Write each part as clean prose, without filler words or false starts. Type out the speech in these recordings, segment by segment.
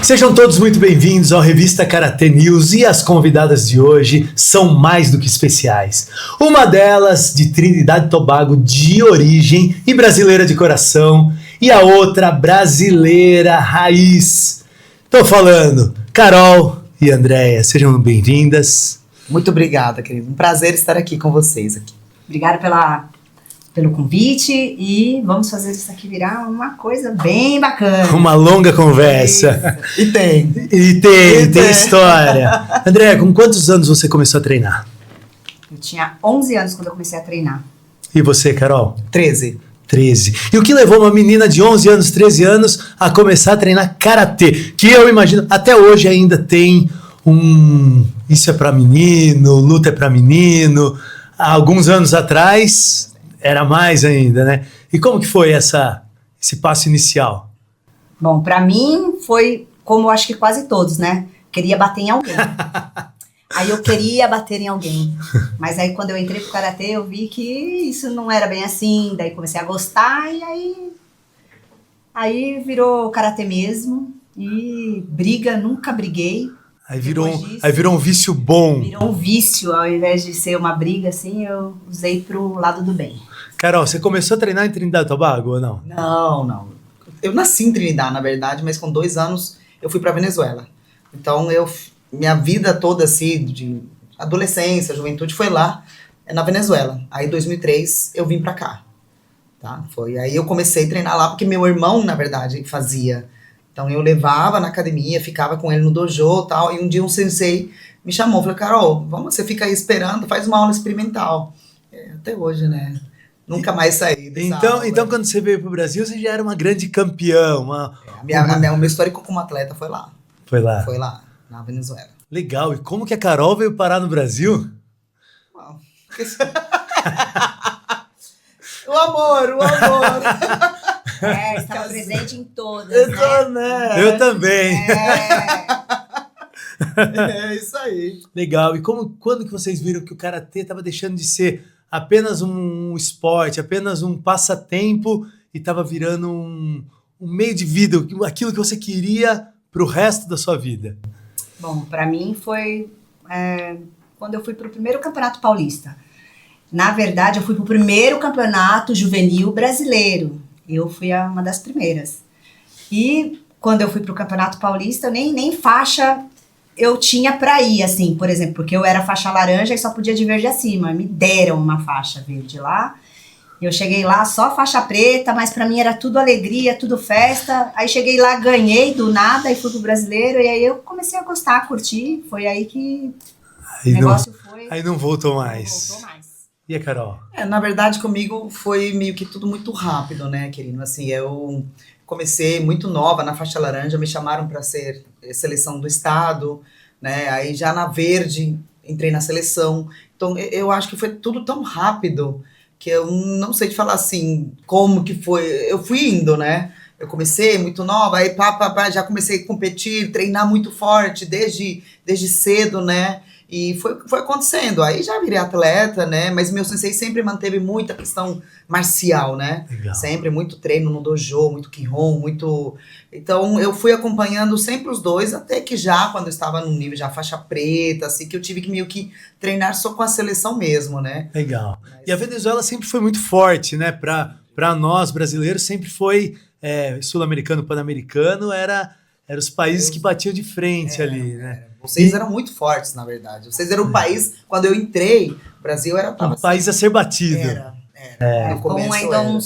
Sejam todos muito bem-vindos ao Revista Karatê News e as convidadas de hoje são mais do que especiais. Uma delas de Trinidad e Tobago de origem e brasileira de coração e a outra brasileira raiz. Tô falando Carol e Andréia, sejam bem-vindas. Muito obrigada, querido. Um prazer estar aqui com vocês. Obrigada pelo convite e vamos fazer isso aqui virar uma coisa bem bacana. Uma longa conversa. Isso. E tem história. Andréia, com quantos anos você começou a treinar? Eu tinha 11 anos quando eu comecei a treinar. E você, Carol? 13. E o que levou uma menina de 11 anos, 13 anos a começar a treinar karatê? Que eu imagino, até hoje ainda tem isso é pra menino, luta é pra menino. Há alguns anos atrás era mais ainda, né? E como que foi esse passo inicial? Bom, pra mim foi como eu acho que quase todos, né? Queria bater em alguém. Aí eu queria bater em alguém. Mas aí quando eu entrei pro karatê eu vi que isso não era bem assim. Daí comecei a gostar e aí virou karatê mesmo. E briga, nunca briguei. Aí virou um vício bom. Virou um vício, ao invés de ser uma briga assim, eu usei pro lado do bem. Carol, você começou a treinar em Trinidad e Tobago ou não? Não. Eu nasci em Trinidad, na verdade, mas com 2 anos eu fui pra Venezuela. Então minha vida toda assim, de adolescência, juventude, foi lá, na Venezuela. Aí em 2003 eu vim pra cá. Tá? Aí eu comecei a treinar lá, porque meu irmão, na verdade, fazia. Então eu levava na academia, ficava com ele no dojo e tal, e um dia um sensei me chamou, falou, Carol, você fica aí esperando, faz uma aula experimental. Até hoje, né? Nunca mais saí dessa aula. Então quando você veio pro Brasil, você já era uma grande campeã. O meu histórico como atleta foi lá. Foi lá, na Venezuela. Legal, e como que a Carol veio parar no Brasil? Bom, o amor. Estava presente em todas, né? Eu também. É isso aí. Legal. E quando que vocês viram que o karatê estava deixando de ser apenas um esporte, apenas um passatempo e estava virando um meio de vida, aquilo que você queria para o resto da sua vida? Bom, para mim foi quando eu fui para o primeiro Campeonato Paulista. Na verdade, eu fui para o primeiro Campeonato Juvenil Brasileiro. Eu fui uma das primeiras. E quando eu fui para o Campeonato Paulista, nem faixa eu tinha para ir, assim, por exemplo, porque eu era faixa laranja e só podia de verde acima. Me deram uma faixa verde lá. Eu cheguei lá só faixa preta, mas para mim era tudo alegria, tudo festa. Aí cheguei lá, ganhei do nada e fui pro brasileiro. E aí eu comecei a gostar, a curtir. Foi aí que o negócio foi... Aí não voltou mais. Não voltou mais. E a Carol? Na verdade, comigo foi meio que tudo muito rápido, né, querido? Assim, eu comecei muito nova na faixa laranja, me chamaram para ser seleção do estado, né? Aí já na verde entrei na seleção. Então eu acho que foi tudo tão rápido que eu não sei te falar assim como que foi. Eu fui indo, né? Eu comecei muito nova, aí já comecei a competir, treinar muito forte desde cedo, né? E foi acontecendo. Aí já virei atleta, né? Mas meu sensei sempre manteve muita questão marcial, né? Legal. Sempre muito treino no dojo, muito kihon, muito... Então eu fui acompanhando sempre os dois, até que já, quando eu estava num nível já faixa preta, assim, que eu tive que meio que treinar só com a seleção mesmo, né? Legal. E a Venezuela sempre foi muito forte, né? Para nós, brasileiros, sempre foi sul-americano, pan-americano, era os países que batiam de frente ali, né? Vocês eram muito fortes, na verdade. Vocês eram um país, quando eu entrei, o Brasil era... Um país a ser batido. Era. Ficou ainda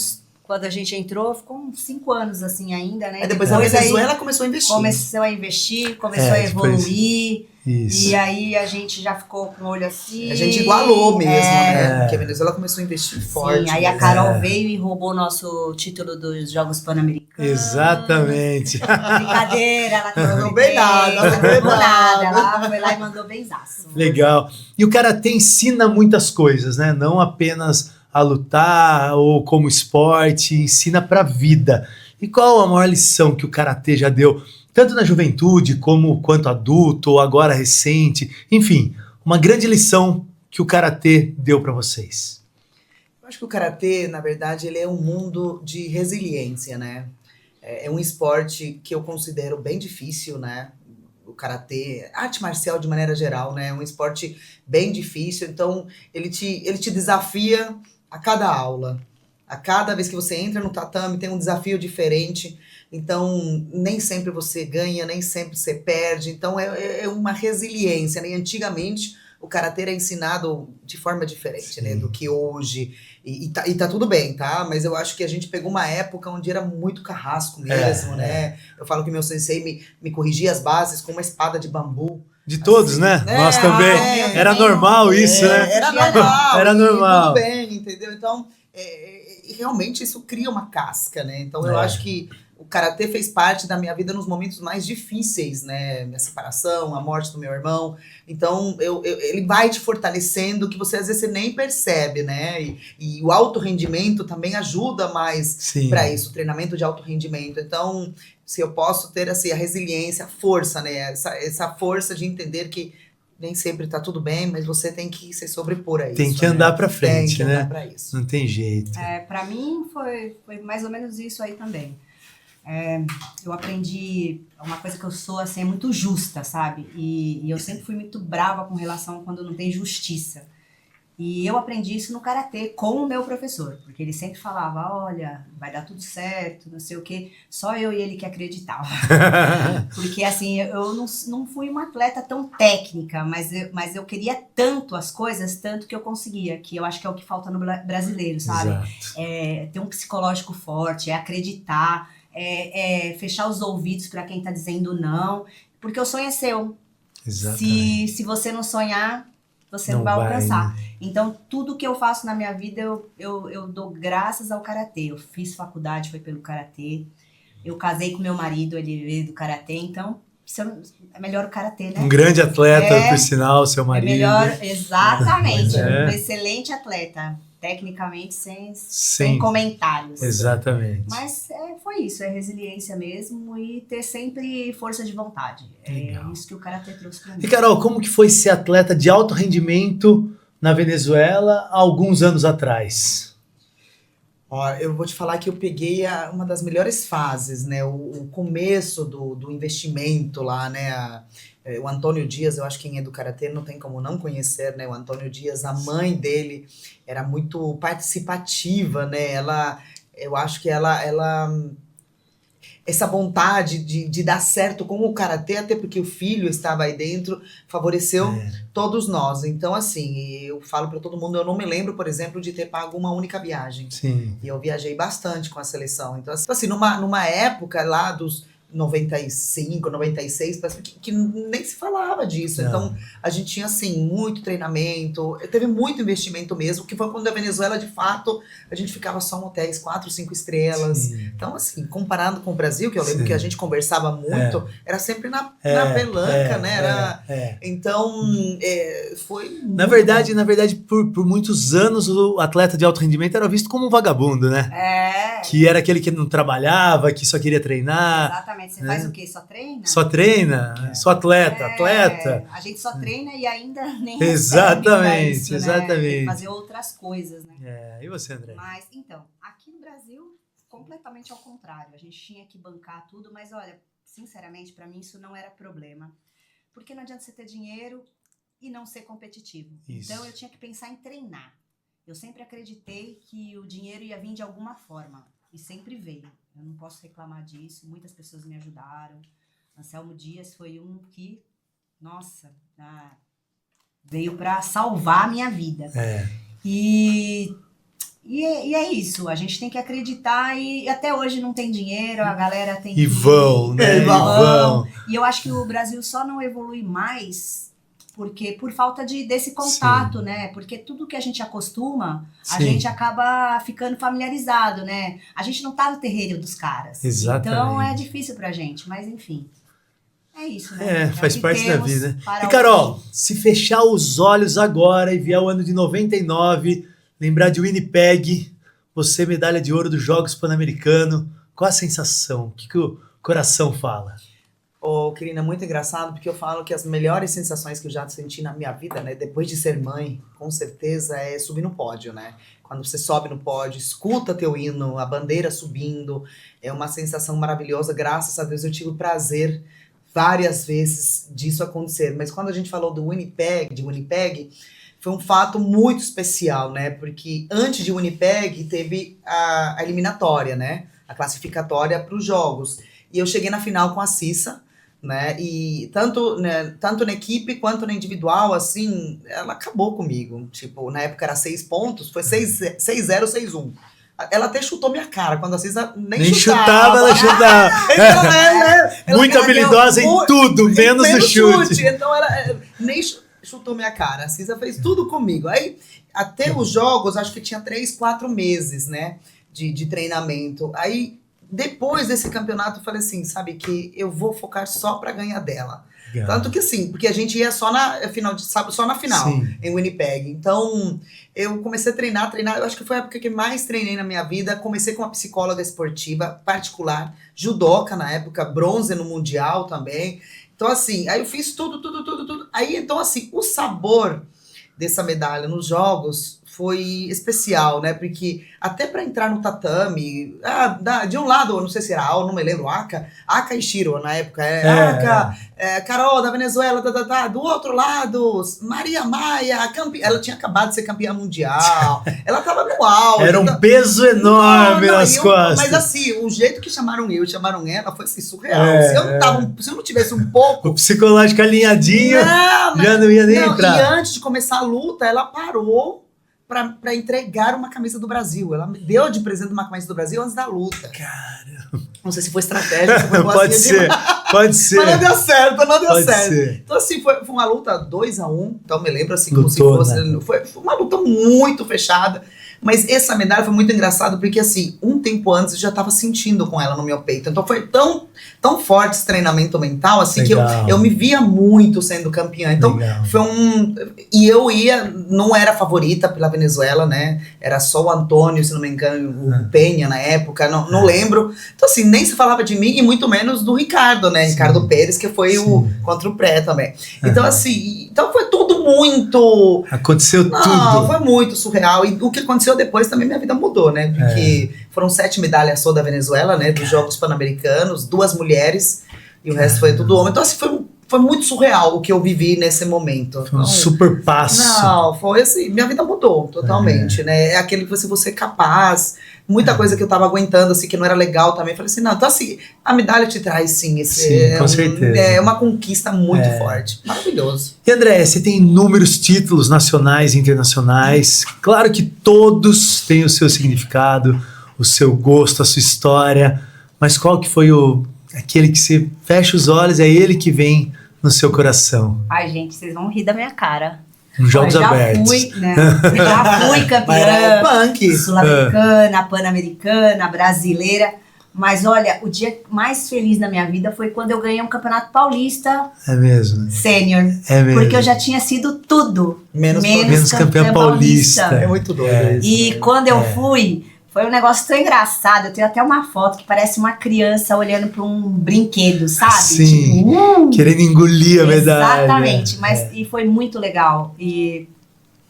quando a gente entrou, ficou uns 5 anos assim ainda, né? Depois a Venezuela começou a investir. Começou a evoluir. Isso. E aí a gente já ficou com o olho assim. A gente igualou mesmo, né? Porque a Venezuela começou a investir forte. Sim, aí a Carol veio e roubou nosso título dos Jogos Pan-Americanos. Exatamente. Brincadeira, ela não roubei nada, ela foi lá e mandou benzaço. Legal. E o karatê ensina muitas coisas, né? Não apenas a lutar ou como esporte, ensina para a vida. E qual a maior lição que o karatê já deu, tanto na juventude quanto adulto ou agora recente? Enfim, uma grande lição que o karatê deu para vocês. Eu acho que o karatê, na verdade, ele é um mundo de resiliência, né? é um esporte que eu considero bem difícil, né? O karatê, arte marcial de maneira geral, né? É um esporte bem difícil, então ele te desafia a cada aula. A cada vez que você entra no tatame tem um desafio diferente, então nem sempre você ganha, nem sempre você perde, então é uma resiliência, né? E antigamente o karatê era ensinado de forma diferente, né, do que hoje, e tá tudo bem, tá? Mas eu acho que a gente pegou uma época onde era muito carrasco mesmo, né? Eu falo que meu sensei me corrigia as bases com uma espada de bambu. De todos, assim, né? Nós também. Era normal isso, né? Era normal. Era normal. Tudo bem, entendeu? Então, realmente isso cria uma casca, né? Então eu acho que o karatê fez parte da minha vida nos momentos mais difíceis, né? Minha separação, a morte do meu irmão. Então, ele vai te fortalecendo, que você às vezes você nem percebe, né? E o alto rendimento também ajuda mais para isso, o treinamento de alto rendimento. Então, se eu posso ter assim, a resiliência, a força, né? Essa força de entender que nem sempre tá tudo bem, mas você tem que se sobrepor a isso. Tem que andar pra frente, né? Andar pra isso. Não tem jeito. Pra mim foi mais ou menos isso aí também. Eu aprendi uma coisa que eu sou, assim, é muito justa, sabe? E eu sempre fui muito brava com relação a quando não tem justiça. E eu aprendi isso no karatê com o meu professor, porque ele sempre falava, olha, vai dar tudo certo, não sei o quê. Só eu e ele que acreditava. Porque, assim, eu não fui uma atleta tão técnica, mas eu queria tanto as coisas, tanto que eu conseguia, que eu acho que é o que falta no brasileiro, sabe? Ter um psicológico forte, acreditar, fechar os ouvidos para quem tá dizendo não, porque o sonho é seu. Exatamente. Se você não sonhar, você não vai alcançar. Né? Então, tudo que eu faço na minha vida, eu dou graças ao karatê. Eu fiz faculdade, foi pelo karatê. Eu casei com meu marido, ele veio do karatê. Então, é melhor o karatê, né? Um grande atleta, por sinal, seu marido. É melhor, exatamente. Um excelente atleta. Tecnicamente, sem comentários. Exatamente. Mas foi isso, é resiliência mesmo e ter sempre força de vontade. Legal. É isso que o karatê trouxe pra mim. E Carol, como que foi ser atleta de alto rendimento na Venezuela há alguns anos atrás? Ó, eu vou te falar que eu peguei uma das melhores fases, né? O começo do investimento lá, né? O Antônio Dias, eu acho que quem é do karatê não tem como não conhecer, né? O Antônio Dias, a mãe dele era muito participativa, né? Eu acho que ela essa vontade de dar certo com o karatê, até porque o filho estava aí dentro, favoreceu todos nós. Então, assim, eu falo para todo mundo, eu não me lembro, por exemplo, de ter pago uma única viagem. Sim. E eu viajei bastante com a seleção. Então, assim, numa época lá dos 95, 96, que nem se falava disso. Não. Então, a gente tinha, assim, muito treinamento, teve muito investimento mesmo, que foi quando a Venezuela, de fato, a gente ficava só em hotéis 4, 5 estrelas. Sim. Então, assim, comparando com o Brasil, que eu lembro que a gente conversava muito, era sempre na pelanca, né? Então, foi... Na verdade, por muitos anos, o atleta de alto rendimento era visto como um vagabundo, né? Que era aquele que não trabalhava, que só queria treinar. Exatamente. Você faz o quê? Só treina? Só treina? Só atleta. A gente só treina e ainda nem exatamente, isso, exatamente. Né? Tem que fazer outras coisas, né? E você, André? Mas, então, aqui no Brasil, completamente ao contrário. A gente tinha que bancar tudo, mas olha, sinceramente, para mim isso não era problema. Porque não adianta você ter dinheiro e não ser competitivo. Isso. Então, eu tinha que pensar em treinar. Eu sempre acreditei que o dinheiro ia vir de alguma forma. E sempre veio. Eu não posso reclamar disso. Muitas pessoas me ajudaram. Anselmo Dias foi um que, nossa, veio para salvar a minha vida. E é isso. A gente tem que acreditar. E até hoje não tem dinheiro. A galera tem que... vão, né? Vão. E eu acho que o Brasil só não evolui mais... Porque por falta desse contato, né? Porque tudo que a gente acostuma, a gente acaba ficando familiarizado, né? A gente não tá no terreiro dos caras. Exatamente. Então é difícil pra gente, mas enfim. É isso, né? Faz parte da vida. E Carol, se fechar os olhos agora e vier o ano de 99, lembrar de Winnipeg, você medalha de ouro dos Jogos Pan-Americanos, qual a sensação? O que o coração fala? Ô, Querina, muito engraçado, porque eu falo que as melhores sensações que eu já senti na minha vida, né, depois de ser mãe, com certeza, é subir no pódio, né? Quando você sobe no pódio, escuta teu hino, a bandeira subindo, é uma sensação maravilhosa. Graças a Deus eu tive o prazer várias vezes disso acontecer. Mas quando a gente falou de Winnipeg, foi um fato muito especial, né? Porque antes de Winnipeg teve a eliminatória, né? A classificatória para os jogos. E eu cheguei na final com a Cissa, né? E tanto na equipe quanto na individual, assim, ela acabou comigo. Tipo, na época era 6 pontos, foi 6-0, 6-1. Ela até chutou minha cara, quando a Cissa nem chutava. Ela chutava. Ela Muito habilidosa em tudo, menos no chute. Então ela nem chutou minha cara. A Cissa fez tudo comigo. Aí, até os jogos, acho que tinha 3-4 meses, né? De treinamento. Aí, depois desse campeonato, eu falei assim, sabe, que eu vou focar só pra ganhar dela. Legal. Tanto que assim, porque a gente ia só na final, Sim. Em Winnipeg. Então, eu comecei a treinar, eu acho que foi a época que mais treinei na minha vida. Comecei com uma psicóloga esportiva particular, judoca na época, bronze no mundial também. Então assim, aí eu fiz tudo. Aí então assim, o sabor dessa medalha nos jogos foi especial, né? Porque até para entrar no tatame, de um lado, eu não sei se era não me lembro, Aka e Shiro na época, Carol da Venezuela, do outro lado, Maria Maia, ela tinha acabado de ser campeã mundial, ela tava no auge. Era um peso enorme nas costas. Mas assim, o jeito que chamaram ela foi assim, surreal. Se eu não tivesse um pouco... O psicológico alinhadinho, já não ia nem entrar. E antes de começar a luta, ela parou pra entregar uma camisa do Brasil. Ela me deu de presente uma camisa do Brasil antes da luta. Caramba. Não sei se foi estratégia, se foi pode ser. Mas não deu certo. Então assim, foi uma luta 2-1. Então me lembro assim, como se fosse... Né? Foi uma luta muito fechada. Mas essa medalha foi muito engraçada, porque assim, um tempo antes eu já tava sentindo com ela no meu peito. Então foi tão forte esse treinamento mental, assim, Legal. Que eu me via muito sendo campeã. Então Legal. Foi E eu não era favorita pela Venezuela, né? Era só o Antônio, se não me engano, o Penha na época, não lembro. Então assim, nem se falava de mim e muito menos do Ricardo, né? Sim. Ricardo Pérez, que foi contra o Pré também. Então assim, foi tudo muito... Aconteceu tudo. Foi muito surreal. E o que aconteceu depois também minha vida mudou, né? Porque foram 7 medalhas só da Venezuela, né? Dos Jogos Pan-Americanos, 2 mulheres e o resto foi tudo homem. Então assim, foi muito surreal o que eu vivi nesse momento. Foi um super passo. Foi assim, minha vida mudou totalmente, né? É aquele que você é capaz, muita coisa que eu tava aguentando, assim, que não era legal também. Eu falei assim, não, então assim, a medalha te traz, sim, com certeza. É uma conquista muito forte. Maravilhoso. E André, você tem inúmeros títulos nacionais e internacionais. Claro que todos têm o seu significado, o seu gosto, a sua história, mas qual que foi aquele que você fecha os olhos, é ele que vem no seu coração? Ai, gente, vocês vão rir da minha cara. Nos Jogos Abertos. Já fui campeã punk. Sul-Americana, Pan-Americana, brasileira. Mas olha, o dia mais feliz da minha vida foi quando eu ganhei um campeonato paulista. É mesmo? Sênior. É mesmo. Porque eu já tinha sido tudo. Menos campeã paulista. É muito doido. E quando eu fui... Foi um negócio tão engraçado. Eu tenho até uma foto que parece uma criança olhando para um brinquedo, sabe? Sim, tipo, querendo engolir a medalha. Exatamente, e foi muito legal. E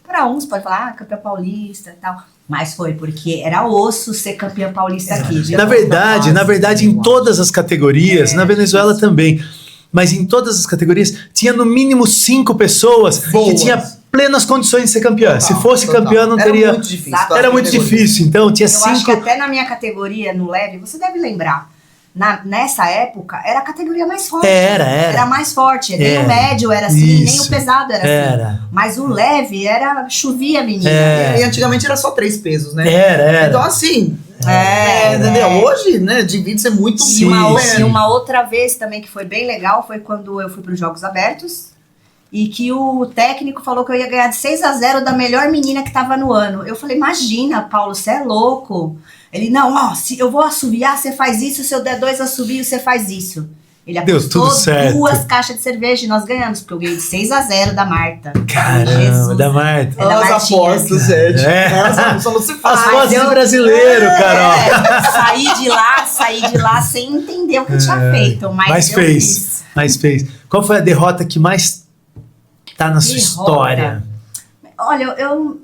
para uns pode falar, campeã paulista e tal. Mas foi porque era osso ser campeã paulista aqui. Na verdade, em todas as categorias, na Venezuela também, mas em todas as categorias, tinha no mínimo 5 pessoas que tinha plenas condições de ser campeã. Se fosse campeã, não teria... Muito difícil. Era muito difícil, então tinha 5... Eu acho que até na minha categoria, no leve, você deve lembrar, nessa época, era a categoria mais forte. Era mais forte. Nem o médio era assim, nem o pesado era assim. Mas o leve chovia, menina. E antigamente era só 3 pesos, né? Era. Então assim... entendeu? Hoje, né, divide ser muito... E uma outra vez também que foi bem legal foi quando eu fui para os Jogos Abertos e que o técnico falou que eu ia ganhar de 6-0 da melhor menina que tava no ano. Eu falei, imagina, Paulo, você é louco. Ele, não, se eu vou assoviar, você faz isso, se eu der 2 assovios, você faz isso. Ele apostou 2 caixas de cerveja e nós ganhamos, porque eu ganhei de 6-0 da Marta. Caramba, da Marta. Olha as apostas, gente. Só não se faz. As apostas de brasileiro, Carol. Saí de lá sem entender o que eu tinha feito. Mas fez. mais fez. Qual foi a derrota que mais tá na sua história? Olha, eu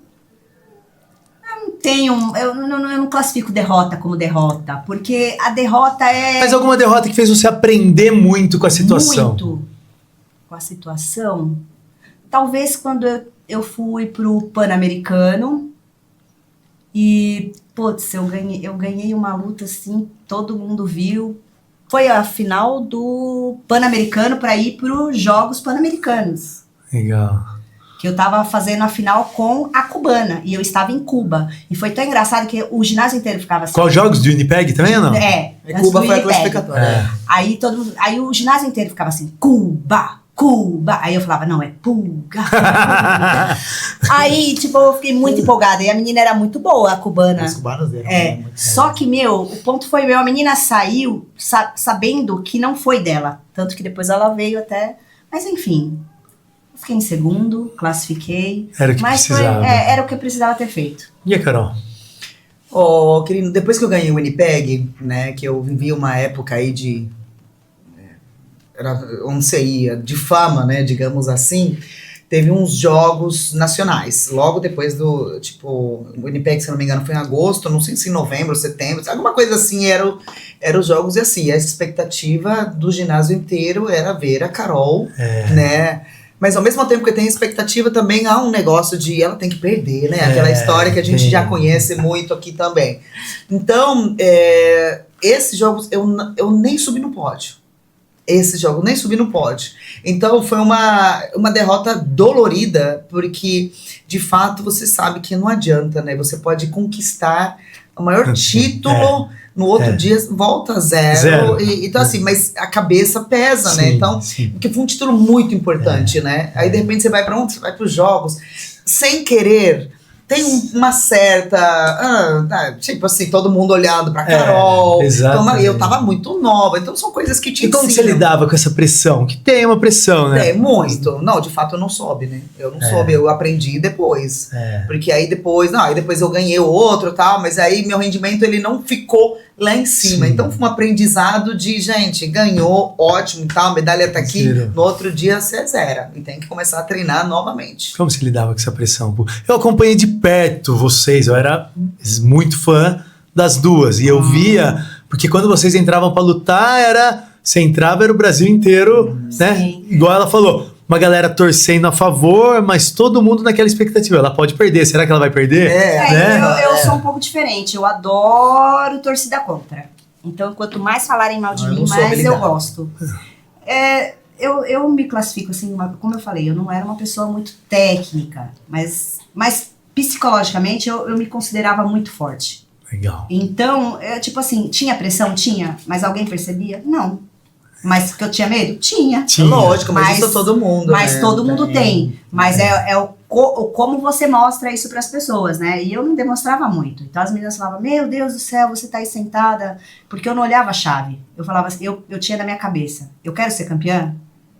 não tenho, eu não classifico derrota como derrota, porque a derrota é... Mas alguma derrota que fez você aprender muito com a situação? Muito com a situação. Talvez quando eu fui pro Pan-Americano e, putz, eu ganhei uma luta assim, todo mundo viu. Foi a final do Pan-Americano para ir pros Jogos Pan-Americanos. Legal. Que eu tava fazendo a final com a cubana, e eu estava em Cuba. E foi tão engraçado que o ginásio inteiro ficava assim. Qual jogos de Winnipeg também ou não? É, Cuba foi a classificatória. Aí o ginásio inteiro ficava assim, Cuba, Cuba. Aí eu falava, não, é pulga. Aí, tipo, eu fiquei muito empolgada. E a menina era muito boa, a cubana. Os cubanos dele. Só que, o ponto foi meu, a menina saiu sabendo que não foi dela. Tanto que depois ela veio até... Mas, enfim... Fiquei em segundo, classifiquei. Era o que precisava. Era o que eu precisava ter feito. E a Carol? Querido, depois que eu ganhei o Winnipeg, né, que eu vivi uma época aí de... Era onde você ia, de fama, né, digamos assim, teve uns jogos nacionais. Logo depois do, tipo, o Winnipeg, se não me engano, foi em agosto, não sei se em novembro, setembro, alguma coisa assim, eram os jogos, e assim, a expectativa do ginásio inteiro era ver a Carol, né... Mas ao mesmo tempo que tem expectativa, também há um negócio de ela tem que perder, né? Aquela história que a gente já conhece muito aqui também. Então, esses jogos, eu nem subi no pódio. Esse jogo, nem subi no pódio. Então, foi uma derrota dolorida, porque, de fato, você sabe que não adianta, né? Você pode conquistar o maior título... No outro dia volta zero. Então, assim, mas a cabeça pesa, né? Então, porque foi um título muito importante, né? Aí, de repente, você vai pra onde? Você vai pros jogos. Sem querer, tem uma certa... tipo assim, todo mundo olhando pra Carol. Então, eu tava muito nova. Então, são coisas que te ensinam. E como você lidava com essa pressão? Que tem uma pressão, né? Muito. Não, de fato, eu não soube, né? Eu não soube, eu aprendi depois. Porque aí depois eu ganhei o outro e tal, mas aí meu rendimento, ele não ficou lá em cima. Então, foi um aprendizado de, gente, ganhou, ótimo e tal, medalha tá aqui. No outro dia, você zera. E tem que começar a treinar novamente. Como você lidava com essa pressão? Eu acompanhei de perto vocês, eu era muito fã das duas. E eu via, porque quando vocês entravam pra lutar, você entrava, era o Brasil inteiro, né? Sim. Igual ela falou, uma galera torcendo a favor, mas todo mundo naquela expectativa. Ela pode perder, será que ela vai perder? Eu sou um pouco diferente, eu adoro torcida contra. Então, quanto mais falarem mal de mim, mais eu gosto. Eu me classifico assim, como eu falei, eu não era uma pessoa muito técnica, mas psicologicamente eu me considerava muito forte. Legal. Então, tipo assim, tinha pressão? Tinha. Mas alguém percebia? Não. Mas que eu tinha medo? Tinha. Lógico, mas isso todo mundo. Mas todo mundo tem. Mas como você mostra isso para as pessoas, né? E eu não demonstrava muito. Então as meninas falavam, meu Deus do céu, você tá aí sentada. Porque eu não olhava a chave. Eu falava assim, eu tinha na minha cabeça, eu quero ser campeã?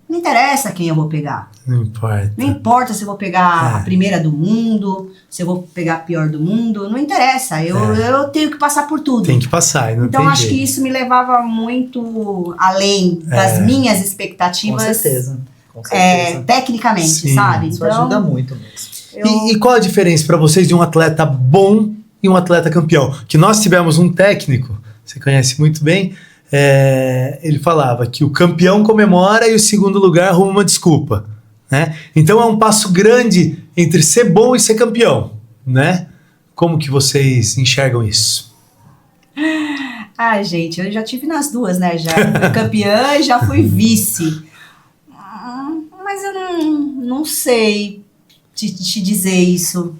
Não interessa quem eu vou pegar. Não importa. Não importa se eu vou pegar a primeira do mundo, se eu vou pegar a pior do mundo, não interessa. Eu tenho que passar por tudo. Tem que passar, não então tem acho jeito. que isso me levava muito além das minhas expectativas. Com certeza. Tecnicamente, sabe? Isso ajuda muito mesmo. E qual a diferença para vocês de um atleta bom e um atleta campeão? Que nós tivemos um técnico, você conhece muito bem, ele falava que o campeão comemora e o segundo lugar arruma uma desculpa, né? Então é um passo grande entre ser bom e ser campeão, né? Como que vocês enxergam isso? Ai, gente, eu já tive nas duas, né? Já fui campeã e já fui vice. Mas eu não sei te dizer isso,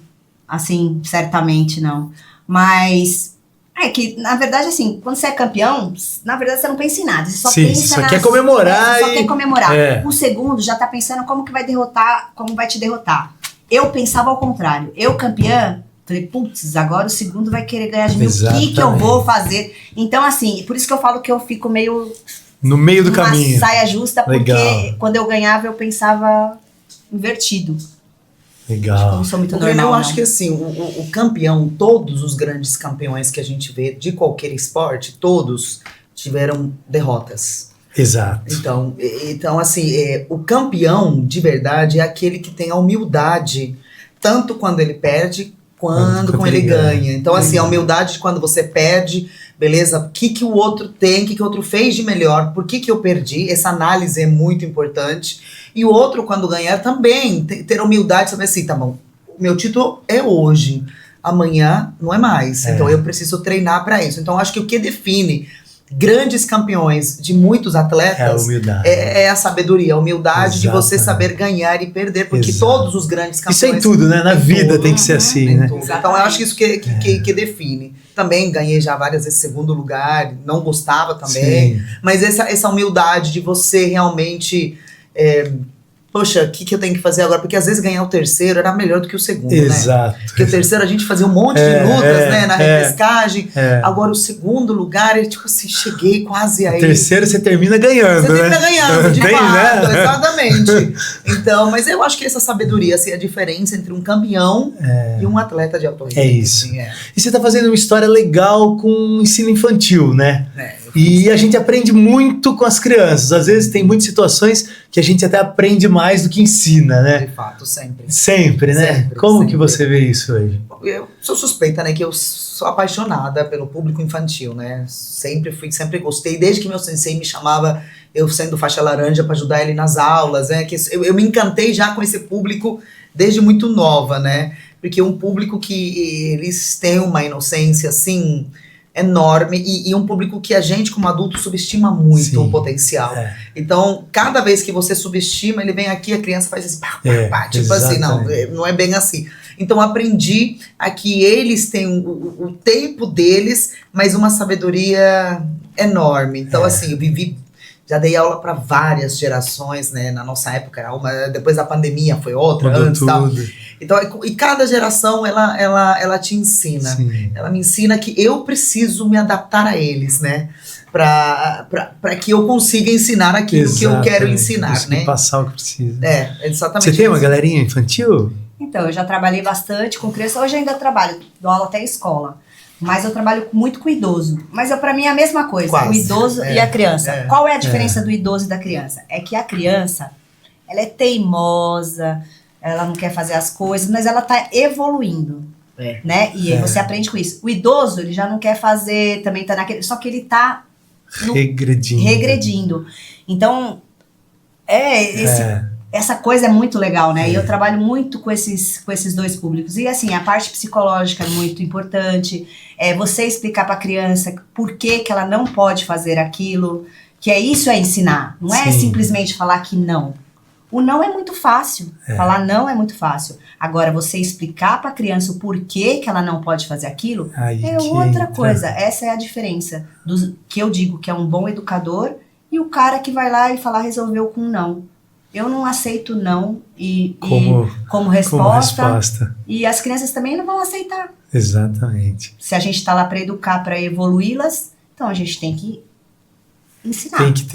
assim, certamente não. Mas é que, na verdade, assim, quando você é campeão, na verdade você não pensa em nada. Você só pensa quer comemorar. Você só quer comemorar. O segundo já tá pensando como que vai derrotar, como vai te derrotar. Eu pensava ao contrário. Eu, campeã, falei, putz, agora o segundo vai querer ganhar de mim. O que eu vou fazer? Então, assim, por isso que eu falo que eu fico meio... No meio do caminho. Uma saia justa, porque Legal. Quando eu ganhava eu pensava invertido. Legal. Eu não sou muito Porque normal, eu acho que assim, o campeão, todos os grandes campeões que a gente vê de qualquer esporte, todos tiveram derrotas. Exato. Então assim, o campeão de verdade é aquele que tem a humildade, tanto quando ele perde, quando ele ganha. Então assim, a humildade de quando você perde, beleza, o que o outro tem, o que o outro fez de melhor, por que eu perdi, essa análise é muito importante. E o outro, quando ganhar, também ter a humildade de saber assim, tá bom, o meu título é hoje, amanhã não é mais, então eu preciso treinar para isso. Então acho que o que define grandes campeões de muitos atletas é a sabedoria, a humildade de você saber ganhar e perder, porque todos os grandes campeões... Isso é em tudo, né? Na vida tem que ser assim, né? Então eu acho que isso que define. Também ganhei já várias vezes segundo lugar, não gostava também, mas essa humildade de você realmente... poxa, o que eu tenho que fazer agora? Porque às vezes ganhar o terceiro era melhor do que o segundo, Exato. né? Porque o terceiro a gente fazia um monte de lutas, né? Na repescagem. Agora o segundo lugar, tipo assim, cheguei quase aí. O terceiro você termina ganhando, Você termina ganhando, de fato, né? exatamente. Então, mas eu acho que essa sabedoria, assim, a diferença entre um campeão e um atleta de alto rendimento. É isso. Assim, E você tá fazendo uma história legal com ensino infantil, né? E a gente aprende muito com as crianças. Às vezes tem muitas situações que a gente até aprende mais do que ensina, né? De fato, sempre. Sempre, né? Sempre, Como sempre. que você vê isso hoje? Eu sou suspeita, né? Que eu sou apaixonada pelo público infantil, né? Sempre gostei. Desde que meu sensei me chamava, eu sendo faixa laranja, para ajudar ele nas aulas, né? Que eu me encantei já com esse público desde muito nova, né? Porque é um público que eles têm uma inocência, assim... enorme e um público que a gente como adulto subestima muito o potencial. Então, cada vez que você subestima, ele vem aqui, a criança faz assim, tipo assim, não é bem assim. Então, aprendi a que eles têm o tempo deles, mas uma sabedoria enorme. Então, assim, eu já dei aula para várias gerações, né? Na nossa época era uma, depois da pandemia foi outra, antes e tal. Então, e cada geração, ela te ensina. Ela me ensina que eu preciso me adaptar a eles, né? Para que eu consiga ensinar aquilo que eu quero ensinar, né? Passar o que precisa. Exatamente. Você tem uma galerinha infantil? Então, eu já trabalhei bastante com criança. Hoje ainda trabalho, dou aula até em escola. Mas eu trabalho muito com idoso. Mas para mim é a mesma coisa, quase. O idoso e a criança. Qual é a diferença do idoso e da criança? É que a criança, ela é teimosa, ela não quer fazer as coisas, mas ela tá evoluindo, né? E aí você aprende com isso. O idoso, ele já não quer fazer, também tá naquele... Só que ele tá... regredindo. Então, essa coisa é muito legal, né? E eu trabalho muito com esses dois públicos. E assim, a parte psicológica é muito importante. Você explicar para a criança por que ela não pode fazer aquilo, que isso é ensinar. Não é simplesmente falar que não. O não é muito fácil. Falar não é muito fácil. Agora, você explicar para a criança o porquê que ela não pode fazer aquilo é outra coisa. Essa é a diferença do que eu digo que é um bom educador e o cara que vai lá e resolveu com não. Eu não aceito não como resposta. E as crianças também não vão aceitar. Exatamente. Se a gente está lá para educar, para evoluí-las, então a gente tem que ensinar. Tem que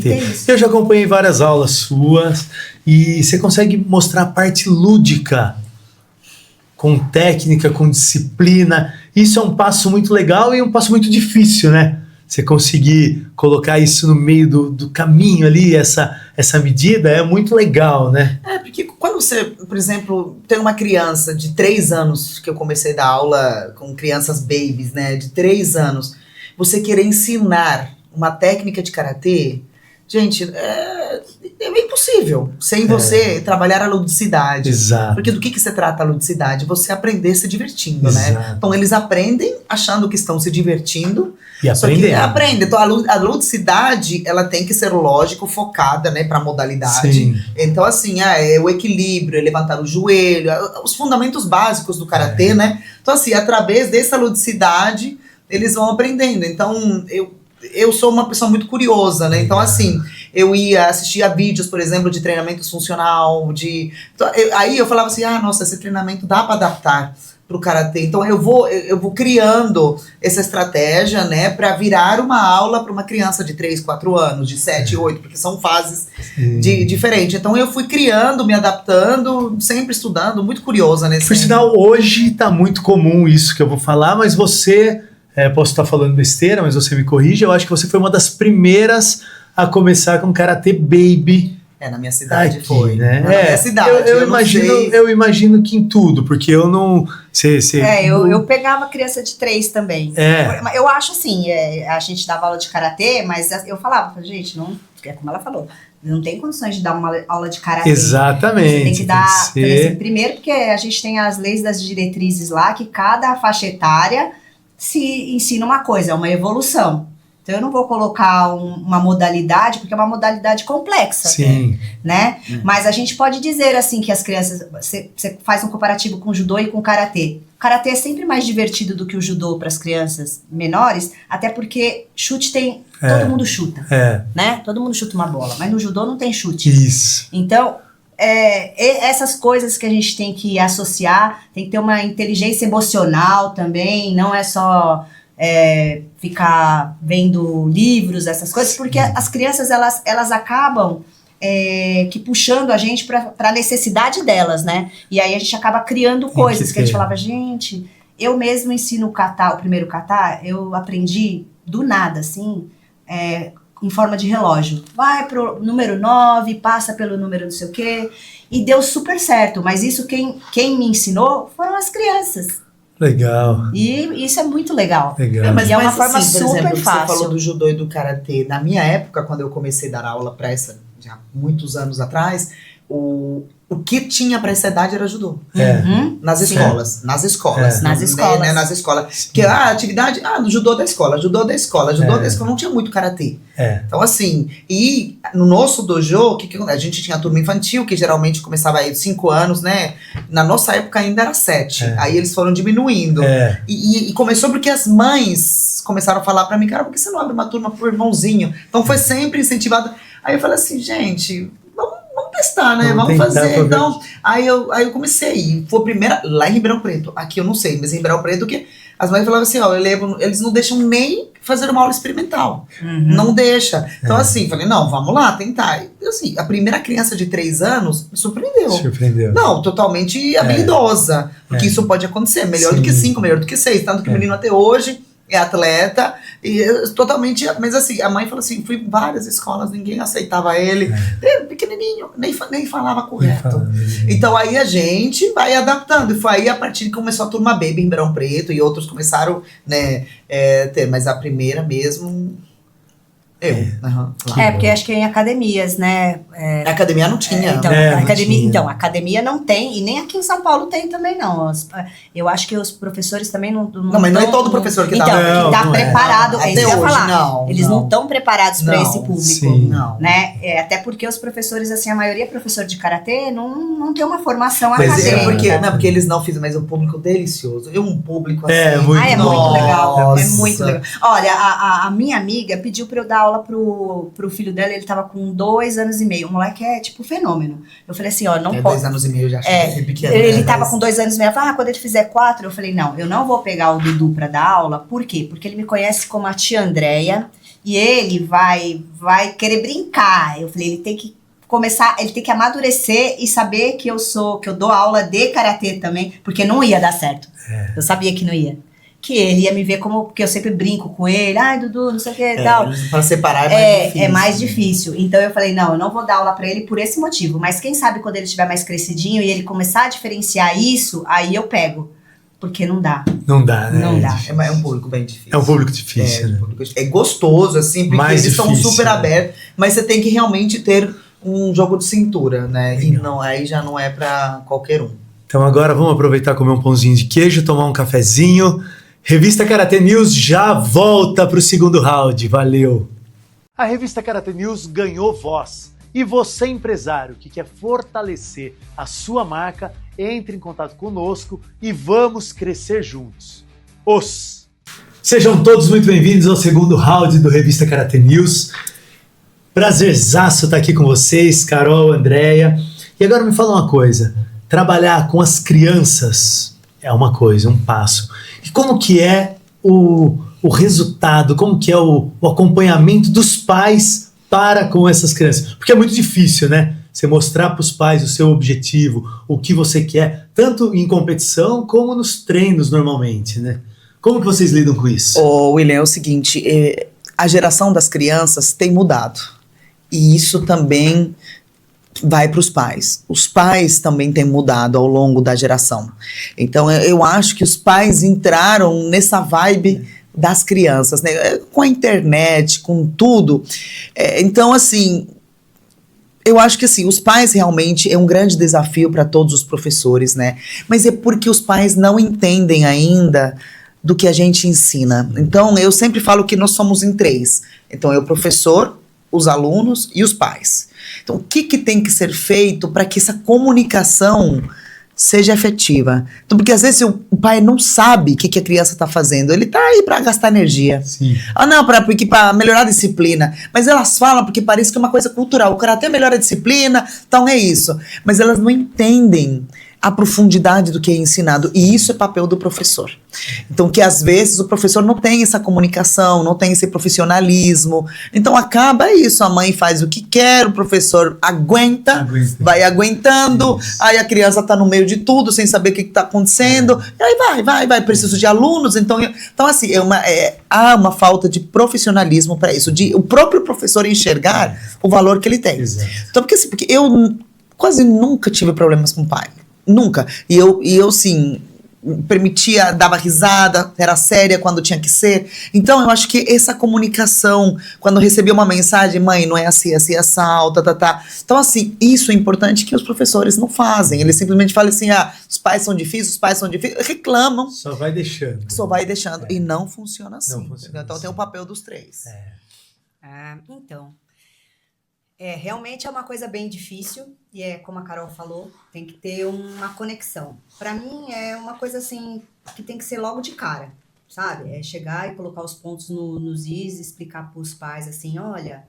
ter isso. Eu já acompanhei várias aulas suas e você consegue mostrar a parte lúdica, com técnica, com disciplina. Isso é um passo muito legal e um passo muito difícil, né? Você conseguir colocar isso no meio do caminho ali, essa medida, é muito legal, né? Porque quando você, por exemplo, tem uma criança de 3 anos, que eu comecei a dar aula com crianças babies, né, de 3 anos, você querer ensinar uma técnica de karatê, gente, é impossível sem você trabalhar a ludicidade. Exato. Porque do que se trata a ludicidade? Você aprender se divertindo, né? Então eles aprendem achando que estão se divertindo. E aprendem. Então a ludicidade, ela tem que ser lógico, focada, né, para a modalidade. Sim. Então assim, o equilíbrio, levantar o joelho, os fundamentos básicos do karatê, né? Então assim, através dessa ludicidade, eles vão aprendendo. Então eu sou uma pessoa muito curiosa, né? Então, assim, eu ia assistir a vídeos, por exemplo, de treinamento funcional, então, aí eu falava assim, nossa, esse treinamento dá para adaptar pro karatê. Então, eu vou criando essa estratégia, né, para virar uma aula para uma criança de 3, 4 anos, de 7, 8, porque são fases diferentes. Então, eu fui criando, me adaptando, sempre estudando, muito curiosa, né? Por sinal, hoje tá muito comum isso que eu vou falar, mas você... posso estar falando besteira, mas você me corrige. Eu acho que você foi uma das primeiras a começar com Karatê Baby. Na minha cidade aqui, foi. Né? Na minha cidade. Eu imagino que em tudo, porque eu não... Eu pegava criança de 3 também. Eu acho assim, a gente dava aula de Karatê, mas eu falava, gente, não, é como ela falou, não tem condições de dar uma aula de Karatê. Exatamente. Você tem que dar, assim, primeiro porque a gente tem as leis das diretrizes lá, que cada faixa etária se ensina uma coisa, é uma evolução. Então eu não vou colocar uma modalidade, porque é uma modalidade complexa. Sim. Né? Mas a gente pode dizer assim que as crianças, você faz um comparativo com o judô e com o karatê. O karatê é sempre mais divertido do que o judô para as crianças menores, até porque chute tem, todo mundo chuta, né? Todo mundo chuta uma bola, mas no judô não tem chute. Isso. Então, essas coisas que a gente tem que associar, tem que ter uma inteligência emocional também, não é só ficar vendo livros, essas coisas, porque as crianças, elas acabam que puxando a gente para a necessidade delas, né? E aí a gente acaba criando coisas que a gente falava, gente, eu mesmo ensino o primeiro kata, eu aprendi do nada, assim, em forma de relógio. Vai pro número 9, passa pelo número não sei o quê, e deu super certo, mas isso quem me ensinou foram as crianças. Legal. E isso é muito legal. Mas é uma forma assim, por super exemplo, fácil. Você falou do judô e do karatê. Na minha época, quando eu comecei a dar aula para essa, já muitos anos atrás, o que tinha para essa idade era judô. Nas escolas. Nas escolas. Nas escolas. Né, nas escolas. Porque a atividade, no judô da escola, judô da escola, não tinha muito karatê. Então, assim, e no nosso dojo, a gente tinha a turma infantil, que geralmente começava aí 5 anos, né? Na nossa época ainda era 7. Aí eles foram diminuindo. E começou porque as mães começaram a falar pra mim, cara, por que você não abre uma turma pro irmãozinho? Então foi sempre incentivado. Aí eu falei assim, gente, vamos testar, né? Vamos fazer. Então, aí eu comecei. Foi a primeira, lá em Ribeirão Preto. Aqui eu não sei, mas em Ribeirão Preto, que as mães falavam assim, eles não deixam nem fazer uma aula experimental. Não deixa. Então, assim, falei, não, vamos lá, tentar. E, assim, a primeira criança de 3 anos me surpreendeu. Não, totalmente habilidosa. Porque isso pode acontecer. Melhor do que 5, melhor do que 6. Tanto que o menino até hoje é atleta, e totalmente, mas assim, a mãe falou assim, fui em várias escolas, ninguém aceitava ele, pequenininho, nem falava correto. Então aí a gente vai adaptando, e foi aí a partir que começou a turma Baby em Ribeirão Preto, e outros começaram, né, ter, mas a primeira mesmo, porque acho que é em academias, né? A academia não tinha. Academia não tem, e nem aqui em São Paulo tem também, não. Eu acho que os professores também não mas não é todo professor que tá preparado. Até hoje, eles não estão preparados para esse público. Não. Né? Até porque os professores, assim, a maioria é professor de karatê, não tem uma formação mas acadêmica. porque eles não fizeram, mas um público delicioso. E um público assim. É muito legal. É muito legal. Olha, a minha amiga pediu para eu dar aula pro filho dela, ele tava com 2 anos e meio. O moleque é tipo fenômeno. Eu falei assim, não pode. 2 anos e meio já achei pequeno. Ele tava com 2 anos e meio. Quando ele fizer 4, eu falei, não, eu não vou pegar o Dudu pra dar aula. Por quê? Porque ele me conhece como a tia Andréia e ele vai querer brincar. Eu falei, ele tem que começar, ele tem que amadurecer e saber que eu dou aula de karatê também, porque não ia dar certo. Eu sabia que não ia. Que ele ia me ver como, porque eu sempre brinco com ele, Dudu, não sei o que e tal. Para separar é mais difícil. É mais difícil. Então eu falei, não, eu não vou dar aula pra ele por esse motivo, mas quem sabe quando ele estiver mais crescidinho e ele começar a diferenciar isso, aí eu pego. Porque não dá. Não dá, né? Não dá. É um público bem difícil. É um público difícil, né? É gostoso, assim, porque mais eles são difícil, super abertos, mas você tem que realmente ter um jogo de cintura, né? E não, aí já não é pra qualquer um. Então agora vamos aproveitar comer um pãozinho de queijo, tomar um cafezinho. Revista Karatê News já volta para o segundo round. Valeu! A revista Karatê News ganhou voz. E você, empresário, que quer fortalecer a sua marca, entre em contato conosco e vamos crescer juntos. Sejam todos muito bem-vindos ao segundo round do Revista Karatê News. Prazerzaço estar aqui com vocês, Carol, Andréia. E agora me fala uma coisa. Trabalhar com as crianças é uma coisa, um passo. E como que é o resultado, como que é o acompanhamento dos pais para com essas crianças? Porque é muito difícil, né? Você mostrar para os pais o seu objetivo, o que você quer, tanto em competição como nos treinos normalmente, né? Como que vocês lidam com isso? William, é o seguinte, a geração das crianças tem mudado. E isso também vai para os pais. Os pais também têm mudado ao longo da geração. Então, eu acho que os pais entraram nessa vibe das crianças, né? Com a internet, com tudo. Então, assim, eu acho que assim, os pais realmente é um grande desafio para todos os professores, né? Mas é porque os pais não entendem ainda do que a gente ensina. Então, eu sempre falo que nós somos em 3. Então, é o professor, os alunos e os pais. Então, o que tem que ser feito para que essa comunicação seja efetiva? Então, porque às vezes o pai não sabe o que a criança está fazendo. Ele está aí para gastar energia. Sim. Ah, não, para melhorar a disciplina. Mas elas falam porque parece que é uma coisa cultural. O karatê melhora a disciplina, então é isso. Mas elas não entendem a profundidade do que é ensinado. E isso é papel do professor. Então, que às vezes o professor não tem essa comunicação, não tem esse profissionalismo. Então, acaba isso. A mãe faz o que quer, o professor aguenta. Vai aguentando. Isso. Aí a criança está no meio de tudo, sem saber o que está acontecendo. E aí vai. Preciso de alunos. Então assim, há uma falta de profissionalismo para isso. De o próprio professor enxergar o valor que ele tem. Exato. Então, porque eu quase nunca tive problemas com o pai. Nunca. E eu sim, permitia, dava risada, era séria quando tinha que ser. Então, eu acho que essa comunicação, quando eu recebia uma mensagem, mãe, não é assim, salta, tá. Então, assim, isso é importante que os professores não fazem. Eles simplesmente falam assim, os pais são difíceis, reclamam. Só vai deixando. E não funciona assim. Não funciona então, assim. tem o papel dos 3. Então... realmente é uma coisa bem difícil e como a Carol falou, tem que ter uma conexão. Para mim é uma coisa assim que tem que ser logo de cara, sabe? É chegar e colocar os pontos nos is, explicar para os pais assim, olha,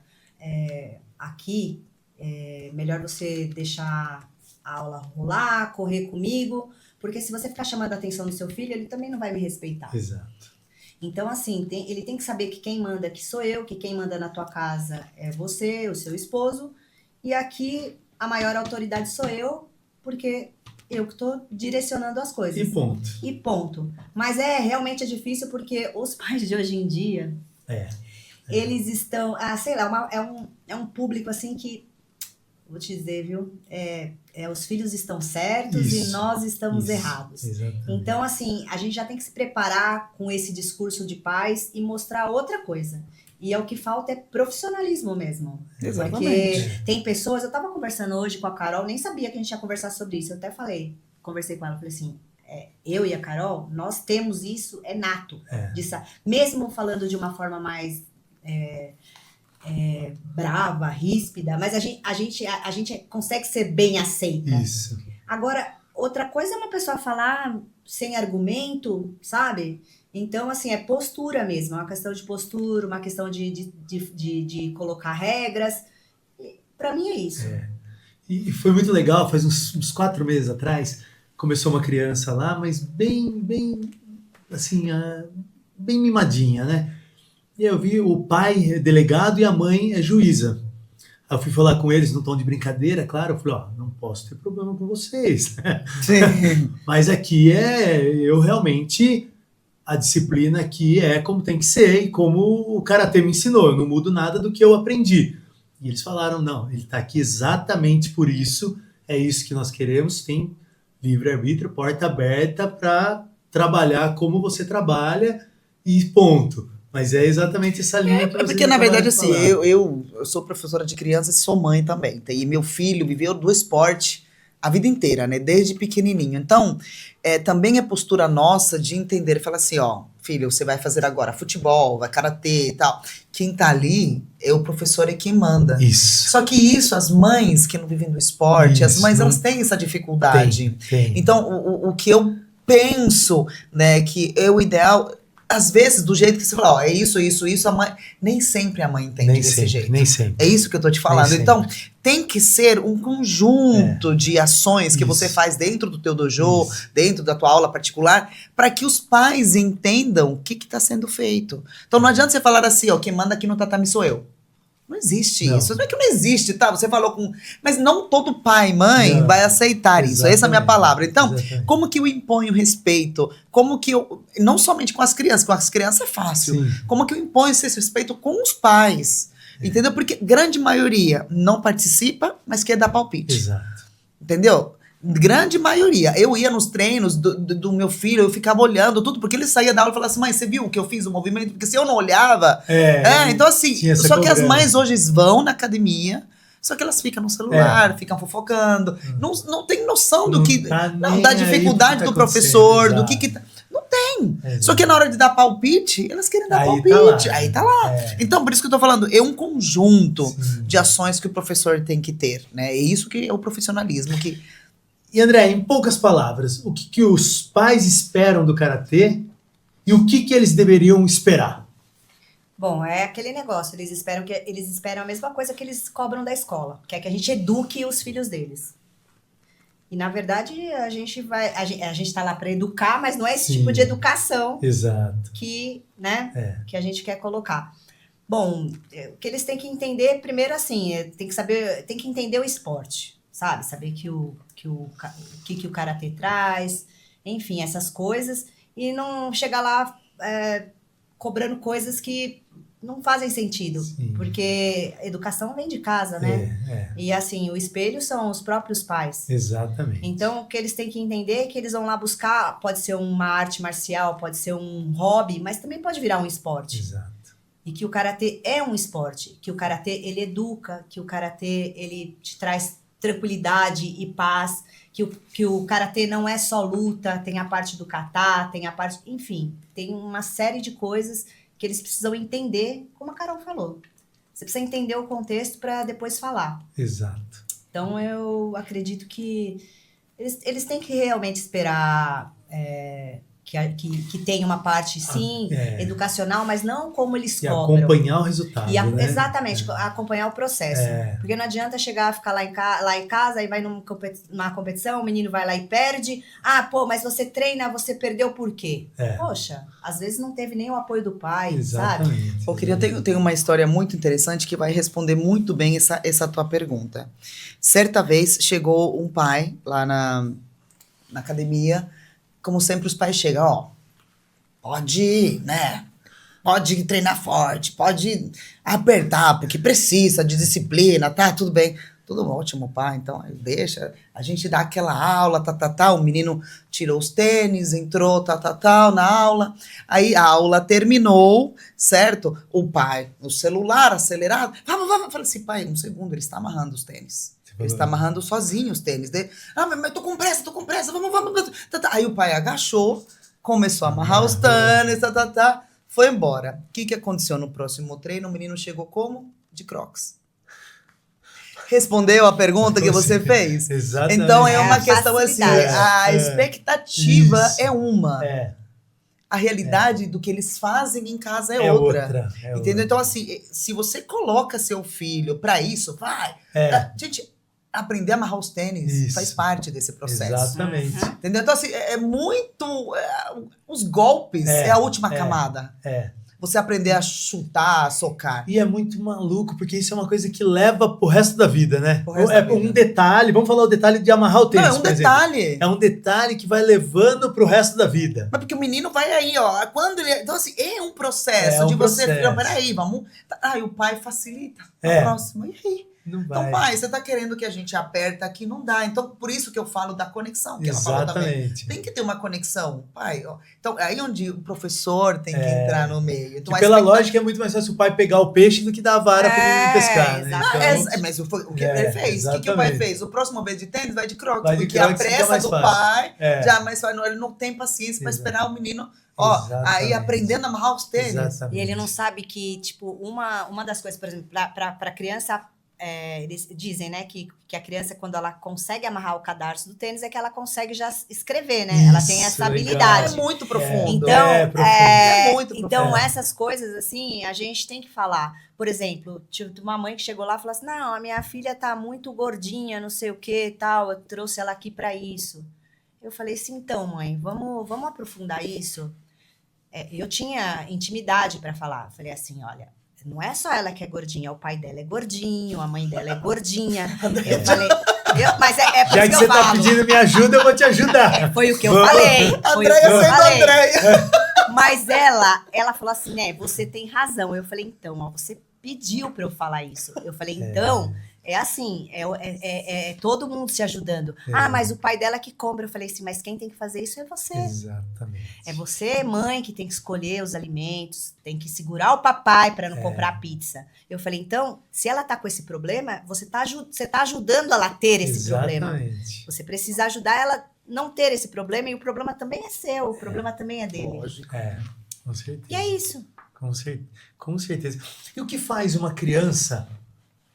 aqui é melhor você deixar a aula rolar, correr comigo, porque se você ficar chamando a atenção do seu filho, ele também não vai me respeitar. Exato. Então, assim, ele tem que saber que quem manda aqui sou eu, que quem manda na tua casa é você, o seu esposo, e aqui a maior autoridade sou eu, porque eu que estou direcionando as coisas. E ponto. Mas realmente é difícil porque os pais de hoje em dia, eles estão, sei lá, é um público assim que, vou te dizer, viu, os filhos estão certos e nós estamos errados. Exatamente. Então, assim, a gente já tem que se preparar com esse discurso de paz e mostrar outra coisa. E o que falta é profissionalismo mesmo. Exatamente. Porque tem pessoas, eu tava conversando hoje com a Carol, nem sabia que a gente ia conversar sobre isso. Eu até conversei com ela, falei assim, eu e a Carol, nós temos isso, nato. Mesmo falando de uma forma mais... brava, ríspida, mas a gente consegue ser bem aceita. Isso. Agora, outra coisa é uma pessoa falar sem argumento, sabe? Então, assim, é postura mesmo, é uma questão de postura, uma questão de colocar regras. Pra mim é isso. E foi muito legal, faz uns 4 meses atrás, começou uma criança lá, mas bem, assim, bem mimadinha, né? E eu vi o pai é delegado e a mãe é juíza. Aí eu fui falar com eles no tom de brincadeira, claro. Eu falei, não posso ter problema com vocês. Sim. Mas aqui eu realmente, a disciplina aqui é como tem que ser e como o karatê me ensinou. Eu não mudo nada do que eu aprendi. E eles falaram, não, ele está aqui exatamente por isso. É isso que nós queremos. Tem livre-arbítrio, porta aberta para trabalhar como você trabalha e ponto. Mas é exatamente essa linha que você porque, na verdade, assim, eu sou professora de crianças e sou mãe também. E meu filho viveu do esporte a vida inteira, né? Desde pequenininho. Então, também é postura nossa de entender. Falar assim, filho, você vai fazer agora futebol, vai karatê e tal. Quem tá ali é o professor, é quem manda. Isso. Só que as mães que não vivem do esporte, as mães, elas têm essa dificuldade. Tem. Então, o que eu penso, né, que é o ideal... Às vezes, do jeito que você fala, é isso, a mãe... Nem sempre a mãe entende desse jeito. Nem sempre. É isso que eu tô te falando. Então, tem que ser um conjunto de ações que você faz dentro do teu dojo, dentro da tua aula particular, para que os pais entendam o que está sendo feito. Então, não adianta você falar assim, quem manda aqui no tatame sou eu. Não existe isso. Não é que não existe, tá? Você falou com... Mas não todo pai e mãe vai aceitar isso. Essa é a minha palavra. Então, como que eu imponho respeito? Como que eu... Não somente com as crianças é fácil. Sim. Como que eu imponho esse respeito com os pais? Entendeu? Porque grande maioria não participa, mas quer dar palpite. Exato. Entendeu? Grande maioria. Eu ia nos treinos do meu filho, eu ficava olhando tudo, porque ele saía da aula e falava assim, mãe, você viu que eu fiz o movimento? Porque se eu não olhava... então assim, só que as mães hoje vão na academia, só que elas ficam no celular, ficam fofocando, não tem noção do que... da dificuldade do professor, do que... Não tem. Só que na hora de dar palpite, elas querem dar palpite. Aí tá lá. Então, por isso que eu tô falando, é um conjunto de ações que o professor tem que ter, né? É isso que é o profissionalismo. E André, em poucas palavras, o que os pais esperam do karatê e o que eles deveriam esperar? Bom, é aquele negócio, eles esperam a mesma coisa que eles cobram da escola, que é que a gente eduque os filhos deles. E na verdade a gente tá lá para educar, mas não é esse tipo de educação que a gente quer colocar. Bom, o que eles têm que entender primeiro assim, tem que entender o esporte, sabe? Saber que o karatê traz, enfim, essas coisas, e não chegar lá cobrando coisas que não fazem sentido, porque educação vem de casa, né? E assim, o espelho são os próprios pais. Exatamente. Então, o que eles têm que entender é que eles vão lá buscar, pode ser uma arte marcial, pode ser um hobby, mas também pode virar um esporte. Exato. E que o karatê é um esporte, que o karatê ele educa, que o karatê ele te traz tranquilidade e paz, que o karatê não é só luta, tem a parte do kata, tem a parte, enfim, tem uma série de coisas que eles precisam entender, como a Carol falou. Você precisa entender o contexto para depois falar. Exato. Então, eu acredito que eles têm que realmente esperar que tenha uma parte, sim, educacional, mas não como eles cobram. E acompanhar o resultado, né? Exatamente, acompanhar o processo. Porque não adianta chegar, ficar lá em casa, aí vai numa competição, o menino vai lá e perde. Ah, pô, mas você treina, você perdeu por quê? Poxa, às vezes não teve nem o apoio do pai, sabe? Pô, eu tenho uma história muito interessante que vai responder muito bem essa tua pergunta. Certa vez chegou um pai lá na academia. Como sempre, os pais chegam, pode ir, né? Pode treinar forte, pode apertar, porque precisa de disciplina, tá? Tudo bem. Tudo ótimo, pai. Então, deixa, a gente dá aquela aula, o menino tirou os tênis, entrou, na aula. Aí a aula terminou, certo? O pai, no celular, acelerado. Vamos. Eu falei assim, pai, um segundo, ele está amarrando os tênis. Ele está amarrando sozinho os tênis dele. Mas tô com pressa, vamos. Aí o pai agachou, começou a amarrar os tênis, foi embora. O que aconteceu no próximo treino? O menino chegou como? De Crocs. Respondeu a pergunta que você fez? Exatamente. Então é uma questão assim, a expectativa é uma. A realidade do que eles fazem em casa é outra. Entendeu? Então assim, se você coloca seu filho para isso, vai. Gente, aprender a amarrar os tênis faz parte desse processo. Exatamente. Entendeu? Então, assim, é muito... os golpes é a última camada. Você aprender a chutar, a socar. E é muito maluco, porque isso é uma coisa que leva pro resto da vida, né? Um detalhe, vamos falar o detalhe de amarrar o tênis, Não, é um detalhe. Exemplo. É um detalhe que vai levando pro resto da vida. Mas porque o menino vai aí, quando ele... Então, assim, é um processo de você... Não, peraí, vamos... Aí o pai facilita. A próxima, e aí? Não vai. Então, pai, você tá querendo que a gente aperta aqui? Não dá. Então, por isso que eu falo da conexão, que ela falou também. Tem que ter uma conexão, pai. Então, aí onde o professor tem que entrar no meio. Então, pela lógica, é muito mais fácil o pai pegar o peixe do que dar a vara pro menino pescar, né? Então, mas o que ele fez? O que o pai fez? O próximo vez de tênis vai de Crocs, porque a pressa do pai já mais fácil. Ele não tem paciência para esperar o menino... aí aprendendo a amarrar os tênis. E ele não sabe que, tipo, uma das coisas, por exemplo, pra criança... eles dizem, né, que a criança, quando ela consegue amarrar o cadarço do tênis, é que ela consegue já escrever, né? Ela tem essa habilidade. É muito profundo. Então, é muito profundo. Então, essas coisas, assim, a gente tem que falar. Por exemplo, tive uma mãe que chegou lá e falou assim, não, a minha filha tá muito gordinha, não sei o que e tal, eu trouxe ela aqui pra isso. Eu falei assim, então, mãe, vamos aprofundar isso? Eu tinha intimidade pra falar. Eu falei assim, olha, não é só ela que é gordinha, o pai dela é gordinho, a mãe dela é gordinha. Eu falei, mas é por já isso que que eu você tá falo. pedindo me ajuda, eu vou te ajudar. Foi o que eu falei. Andréia sendo Andréia. Mas ela falou assim, né, você tem razão. Eu falei, então, ó, você pediu para eu falar isso. Eu falei, então, é assim, é todo mundo se ajudando. Ah, mas o pai dela que compra. Eu falei assim, mas quem tem que fazer isso é você. Exatamente. É você, mãe, que tem que escolher os alimentos, tem que segurar o papai para não comprar pizza. Eu falei, então, se ela tá com esse problema, você tá ajudando ela a ter esse problema. Você precisa ajudar ela não ter esse problema, e o problema também é seu, o problema também é dele. Lógico. Com certeza. E é isso. Com certeza. E o que faz uma criança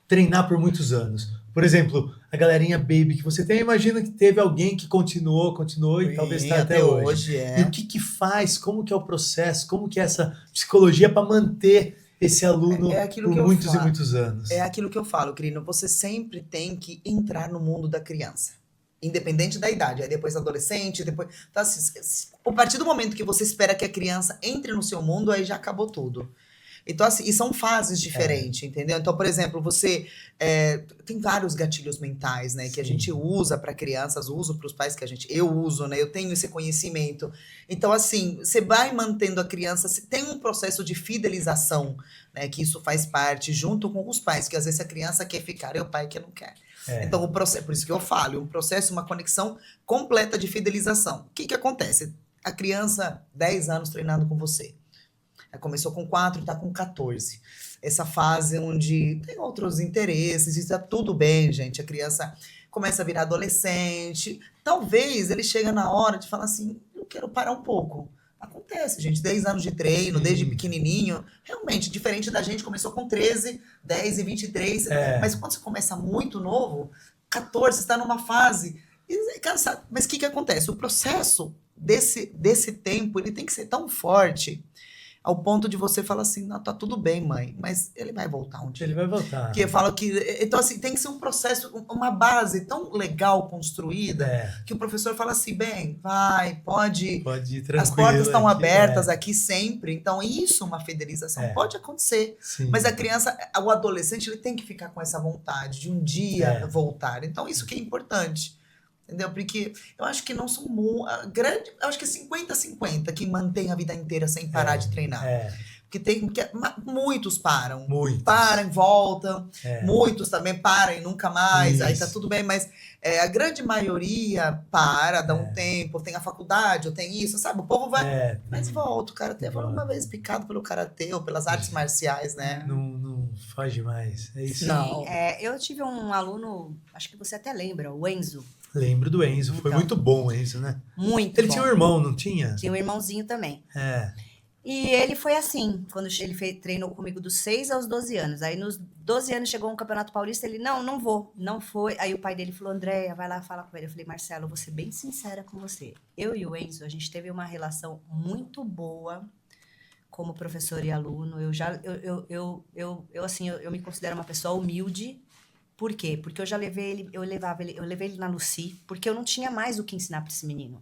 treinar por muitos anos? Por exemplo, a galerinha baby que você tem, imagina que teve alguém que continuou e talvez está até hoje. E o que faz? Como que é o processo? Como que é essa psicologia para manter esse aluno por muitos e muitos anos? É aquilo que eu falo, Crino. Você sempre tem que entrar no mundo da criança. Independente da idade. Aí depois adolescente, depois... Então, assim, a partir do momento que você espera que a criança entre no seu mundo, aí já acabou tudo. Então, assim, e são fases diferentes, entendeu? Então, por exemplo, você... tem vários gatilhos mentais, né? Que a gente usa para crianças, uso para os pais eu uso, né? Eu tenho esse conhecimento. Então, assim, você vai mantendo a criança... Tem um processo de fidelização, né? Que isso faz parte, junto com os pais. Que às vezes a criança quer ficar e o pai que não quer. Então, o processo, por isso que eu falo, um processo, uma conexão completa de fidelização. O que acontece? A criança, 10 anos treinando com você. Ela começou com 4, está com 14. Essa fase onde tem outros interesses, está tudo bem, gente. A criança começa a virar adolescente. Talvez ele chega na hora de falar assim, eu quero parar um pouco. Acontece, gente. 10 anos de treino, desde pequenininho. Realmente, diferente da gente, começou com 13, 10 e 23. Mas quando você começa muito novo, 14, você está numa fase... Cansado. Mas o que acontece? O processo desse tempo, ele tem que ser tão forte ao ponto de você falar assim, não, tá tudo bem, mãe, mas ele vai voltar um dia. Ele vai voltar. Porque eu falo que... Então, assim, tem que ser um processo, uma base tão legal construída, que o professor fala assim, bem, pode ir tranquilo. As portas estão abertas aqui sempre. Então, isso é uma fidelização. Pode acontecer. Sim. Mas a criança, o adolescente, ele tem que ficar com essa vontade de um dia voltar. Então, isso que é importante. Entendeu? Porque eu acho que não são eu acho que é 50-50 que mantém a vida inteira sem parar de treinar. Porque muitos param. Param, voltam. Muitos também param e nunca mais. Isso. Aí tá tudo bem, mas a grande maioria para, dá um tempo, tem a faculdade, ou tem isso, sabe? O povo vai, mas volta. O karatê foi uma vez picado pelo karatê ou pelas artes marciais, né? Não foge mais. É isso. Não. Eu tive um aluno, acho que você até lembra, o Enzo. Lembro do Enzo, foi muito bom o Enzo, né? Muito Ele bom. tinha um irmão, não tinha? Tinha um irmãozinho também. E ele foi assim, quando ele treinou comigo dos 6 aos 12 anos. Aí nos 12 anos chegou um campeonato paulista, ele, não vou, não foi. Aí o pai dele falou, Andréia, vai lá falar com ele. Eu falei, Marcelo, eu vou ser bem sincera com você. Eu e o Enzo, a gente teve uma relação muito boa como professor e aluno. Eu me considero uma pessoa humilde. Por quê? Porque eu levei ele na Lucy, porque eu não tinha mais o que ensinar para esse menino.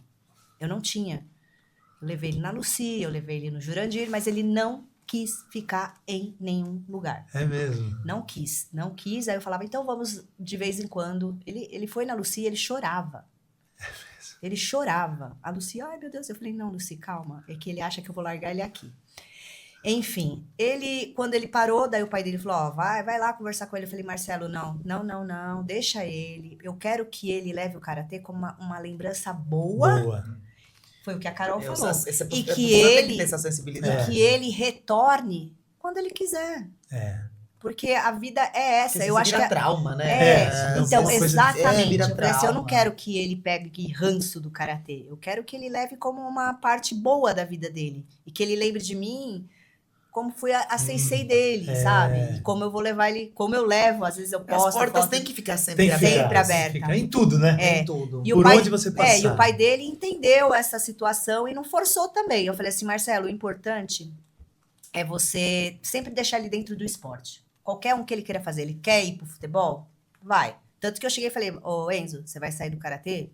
Eu não tinha. Eu levei ele na Lucy, eu levei ele no Jurandir, mas ele não quis ficar em nenhum lugar. É mesmo? Não quis. Aí eu falava, então vamos de vez em quando. Ele foi na Lucy, ele chorava. É mesmo? Ele chorava. A Lucy, ai meu Deus, eu falei, não, Lucy, calma. É que ele acha que eu vou largar ele aqui. Enfim, quando ele parou, daí o pai dele falou, vai lá conversar com ele. Eu falei, Marcelo, não, deixa ele. Eu quero que ele leve o karatê como uma lembrança boa. Foi o que a Carol falou. E que ele retorne quando ele quiser. Porque a vida é essa. Eu acho que trauma, né? Então, exatamente. Eu falei assim, eu não quero que ele pegue ranço do karatê. Eu quero que ele leve como uma parte boa da vida dele. E que ele lembre de mim como fui a sensei dele, sabe? E como eu vou levar ele, como eu levo, às vezes eu posto. As portas têm que ficar sempre abertas. Em tudo, né? Em tudo. Por onde você passar. E o pai dele entendeu essa situação e não forçou também. Eu falei assim, Marcelo, o importante é você sempre deixar ele dentro do esporte. Qualquer um que ele queira fazer. Ele quer ir pro futebol? Vai. Tanto que eu cheguei e falei, Enzo, você vai sair do karatê?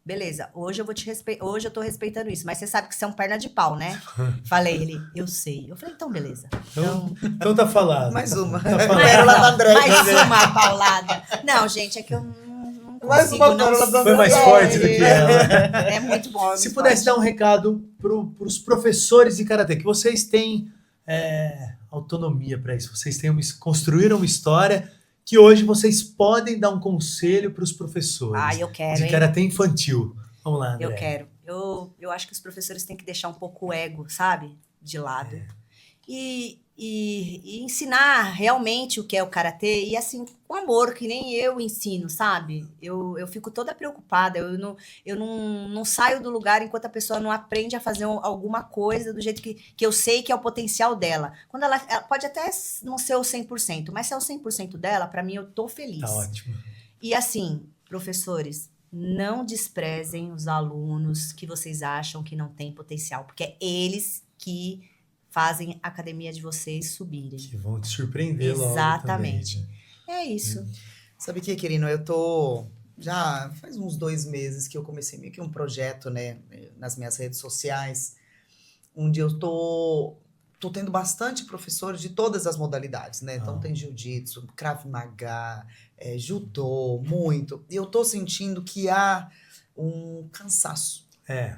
Beleza, hoje eu tô respeitando isso, mas você sabe que você é um perna de pau, né? Falei, ele, eu sei. Eu falei, então beleza. Então tá falado. Mais uma. Mais uma paulada. Não, gente, é que eu não consigo. Foi mais forte do que ela. É muito bom. Se pudesse dar um recado pros professores de karatê, que vocês têm autonomia para isso. Vocês construíram uma história que hoje vocês podem dar um conselho para os professores Eu quero, de hein? karatê infantil. Vamos lá, André. Eu quero. Eu acho que os professores têm que deixar um pouco o ego, sabe? De lado. E ensinar realmente o que é o karatê e assim, com amor, que nem eu ensino, sabe? Eu fico toda preocupada, eu não saio do lugar enquanto a pessoa não aprende a fazer alguma coisa do jeito que eu sei que é o potencial dela. Quando ela pode até não ser o 100%, mas se é o 100% dela, para mim eu tô feliz. Tá ótimo. E assim, professores, não desprezem os alunos que vocês acham que não têm potencial, porque é eles que fazem a academia de vocês subirem. Que vão te surpreender logo. Exatamente. Também, né? É isso. Sabe o que, querido? Eu tô... Já faz uns 2 meses que eu comecei meio que um projeto, né? Nas minhas redes sociais, onde eu tô tendo bastante professores de todas as modalidades, né? Então tem jiu-jitsu, krav maga, judô, muito. E eu tô sentindo que há um cansaço.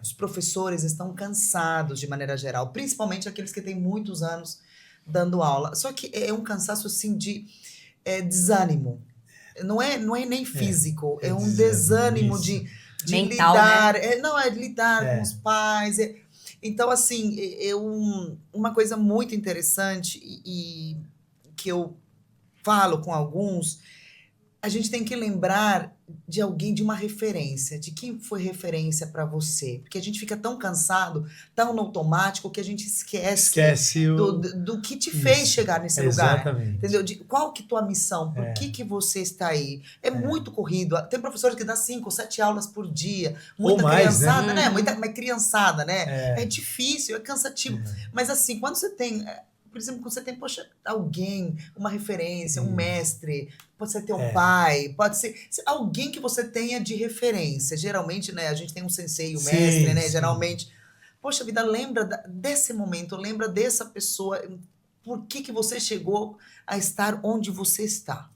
Os professores estão cansados de maneira geral, principalmente aqueles que têm muitos anos dando aula. Só que é um cansaço assim de desânimo. Não é nem físico, é um desânimo de mental, lidar. Né? Não, é de lidar com os pais. Então, assim, uma coisa muito interessante e que eu falo com alguns, a gente tem que lembrar de alguém, de uma referência, de quem foi referência para você. Porque a gente fica tão cansado, tão no automático, que a gente esquece do que te fez chegar nesse lugar. Exatamente. Entendeu? Qual que é a tua missão? Por que você está aí? É muito corrido. Tem professores que dão 5 ou 7 aulas por dia. Muita ou mais, criançada, né? Muita criançada, né? É difícil, é cansativo. Mas assim, quando você tem... Por exemplo, quando você tem, alguém, uma referência, um mestre, pode ser teu pai, pode ser alguém que você tenha de referência. Geralmente, né, a gente tem um sensei, um mestre, né? Sim. Geralmente, poxa vida, lembra desse momento, lembra dessa pessoa, por que você chegou a estar onde você está.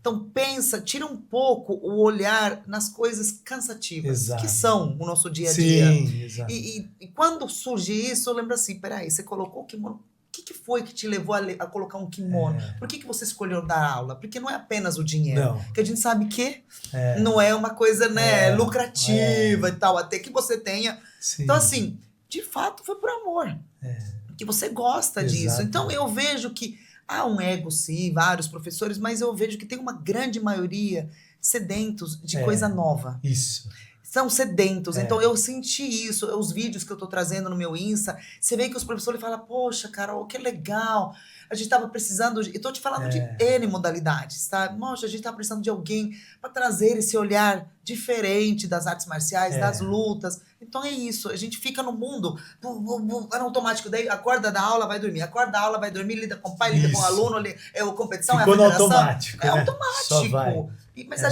Então pensa, tira um pouco o olhar nas coisas cansativas, que são o nosso dia a dia. Sim, exato. E quando surge isso, lembra assim, peraí, você colocou o kimono. O que foi que te levou a colocar um kimono? Por que você escolheu dar aula? Porque não é apenas o dinheiro. Não. Porque a gente sabe que não é uma coisa, né, lucrativa e tal, até que você tenha. Sim. Então, assim, de fato foi por amor. Que você gosta disso. Então, eu vejo que há um ego, sim, vários professores, mas eu vejo que tem uma grande maioria sedentos de coisa nova. Isso. São sedentos. Então, eu senti isso. Os vídeos que eu tô trazendo no meu Insta, você vê que os professores falam, poxa, Carol, que legal. A gente tava precisando... Eu tô te falando de N modalidades, tá? Nossa, a gente tá precisando de alguém para trazer esse olhar diferente das artes marciais, das lutas. Então, é isso. A gente fica no mundo, no automático. Daí, acorda da aula, vai dormir. Acorda da aula, vai dormir, lida com o pai, lida com o aluno, é a competição, ficou é a federação. automático, é automático. Só vai. Mas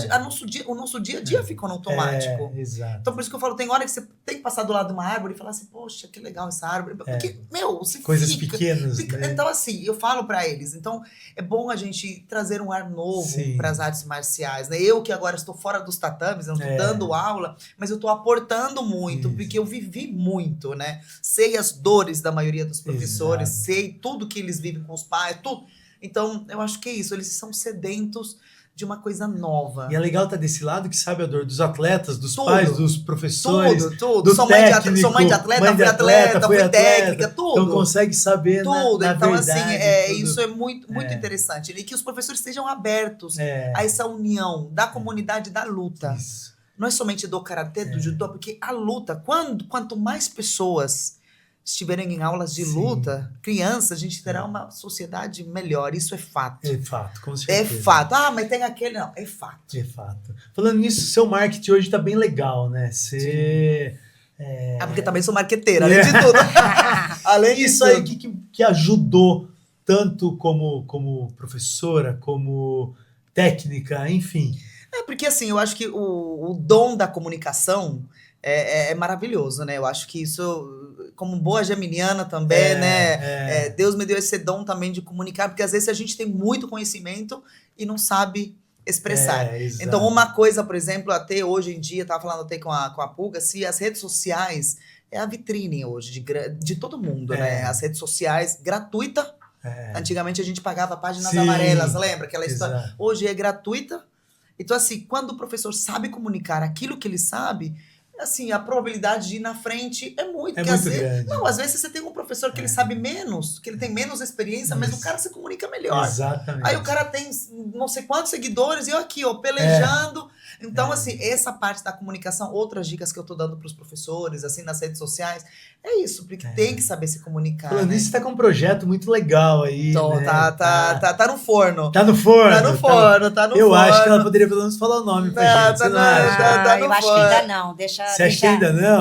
o nosso dia a dia ficou no automático. Exato. Então, por isso que eu falo, tem hora que você tem que passar do lado de uma árvore e falar assim, poxa, que legal essa árvore. Porque, você coisas pequenas, né? Então, assim, eu falo pra eles. Então, é bom a gente trazer um ar novo para as artes marciais, né? Eu que agora estou fora dos tatames, não estou dando aula, mas eu estou aportando muito, porque eu vivi muito, né? Sei as dores da maioria dos professores, sei tudo que eles vivem com os pais, tudo. Então, eu acho que é isso. Eles são sedentos de uma coisa nova. E é legal estar desse lado que sabe a dor dos atletas, dos pais, dos professores, tudo. do Sou técnico, mãe de atleta, fui atleta, fui técnica, tudo. Então consegue saber tudo. Na então, verdade, assim, isso é muito interessante. E que os professores estejam abertos a essa união da comunidade da luta. Isso. Não é somente do karatê, do judô, porque a luta, quanto mais pessoas estiverem em aulas de luta, crianças, a gente terá uma sociedade melhor. Isso é fato. É fato, com certeza. É fato. Mas tem aquele... Não, é fato. É fato. Falando nisso, seu marketing hoje tá bem legal, né? Porque também sou marqueteira, além de tudo. Além disso aí, que ajudou tanto como professora, como técnica, enfim. Porque assim, eu acho que o dom da comunicação é maravilhoso, né? Eu acho que isso, como boa geminiana também, né? Deus me deu esse dom também de comunicar, porque às vezes a gente tem muito conhecimento e não sabe expressar. Então, uma coisa, por exemplo, até hoje em dia, estava falando até com a Pulga, se as redes sociais é a vitrine hoje de todo mundo, né? As redes sociais, gratuita. Antigamente a gente pagava páginas amarelas, lembra aquela história? Exato. Hoje é gratuita. Então, assim, quando o professor sabe comunicar aquilo que ele sabe, assim, a probabilidade de ir na frente é muito. É Porque muito grande. Não, às vezes você tem um professor que ele sabe menos, que ele tem menos experiência, mas o cara se comunica melhor. Exatamente. Aí o cara tem não sei quantos seguidores e eu aqui, ó, pelejando. Então, assim, essa parte da comunicação, outras dicas que eu tô dando pros professores, assim, nas redes sociais, é isso, porque tem que saber se comunicar. Falando né? nisso, você tá com um projeto muito legal aí. Então, né? tá no forno. Tá no forno. Tá no forno, tá no Eu forno. acho que ela poderia pelo menos falar o nome pra gente. Você não acha? tá no eu acho que forno. ainda não. Você acha que ainda não?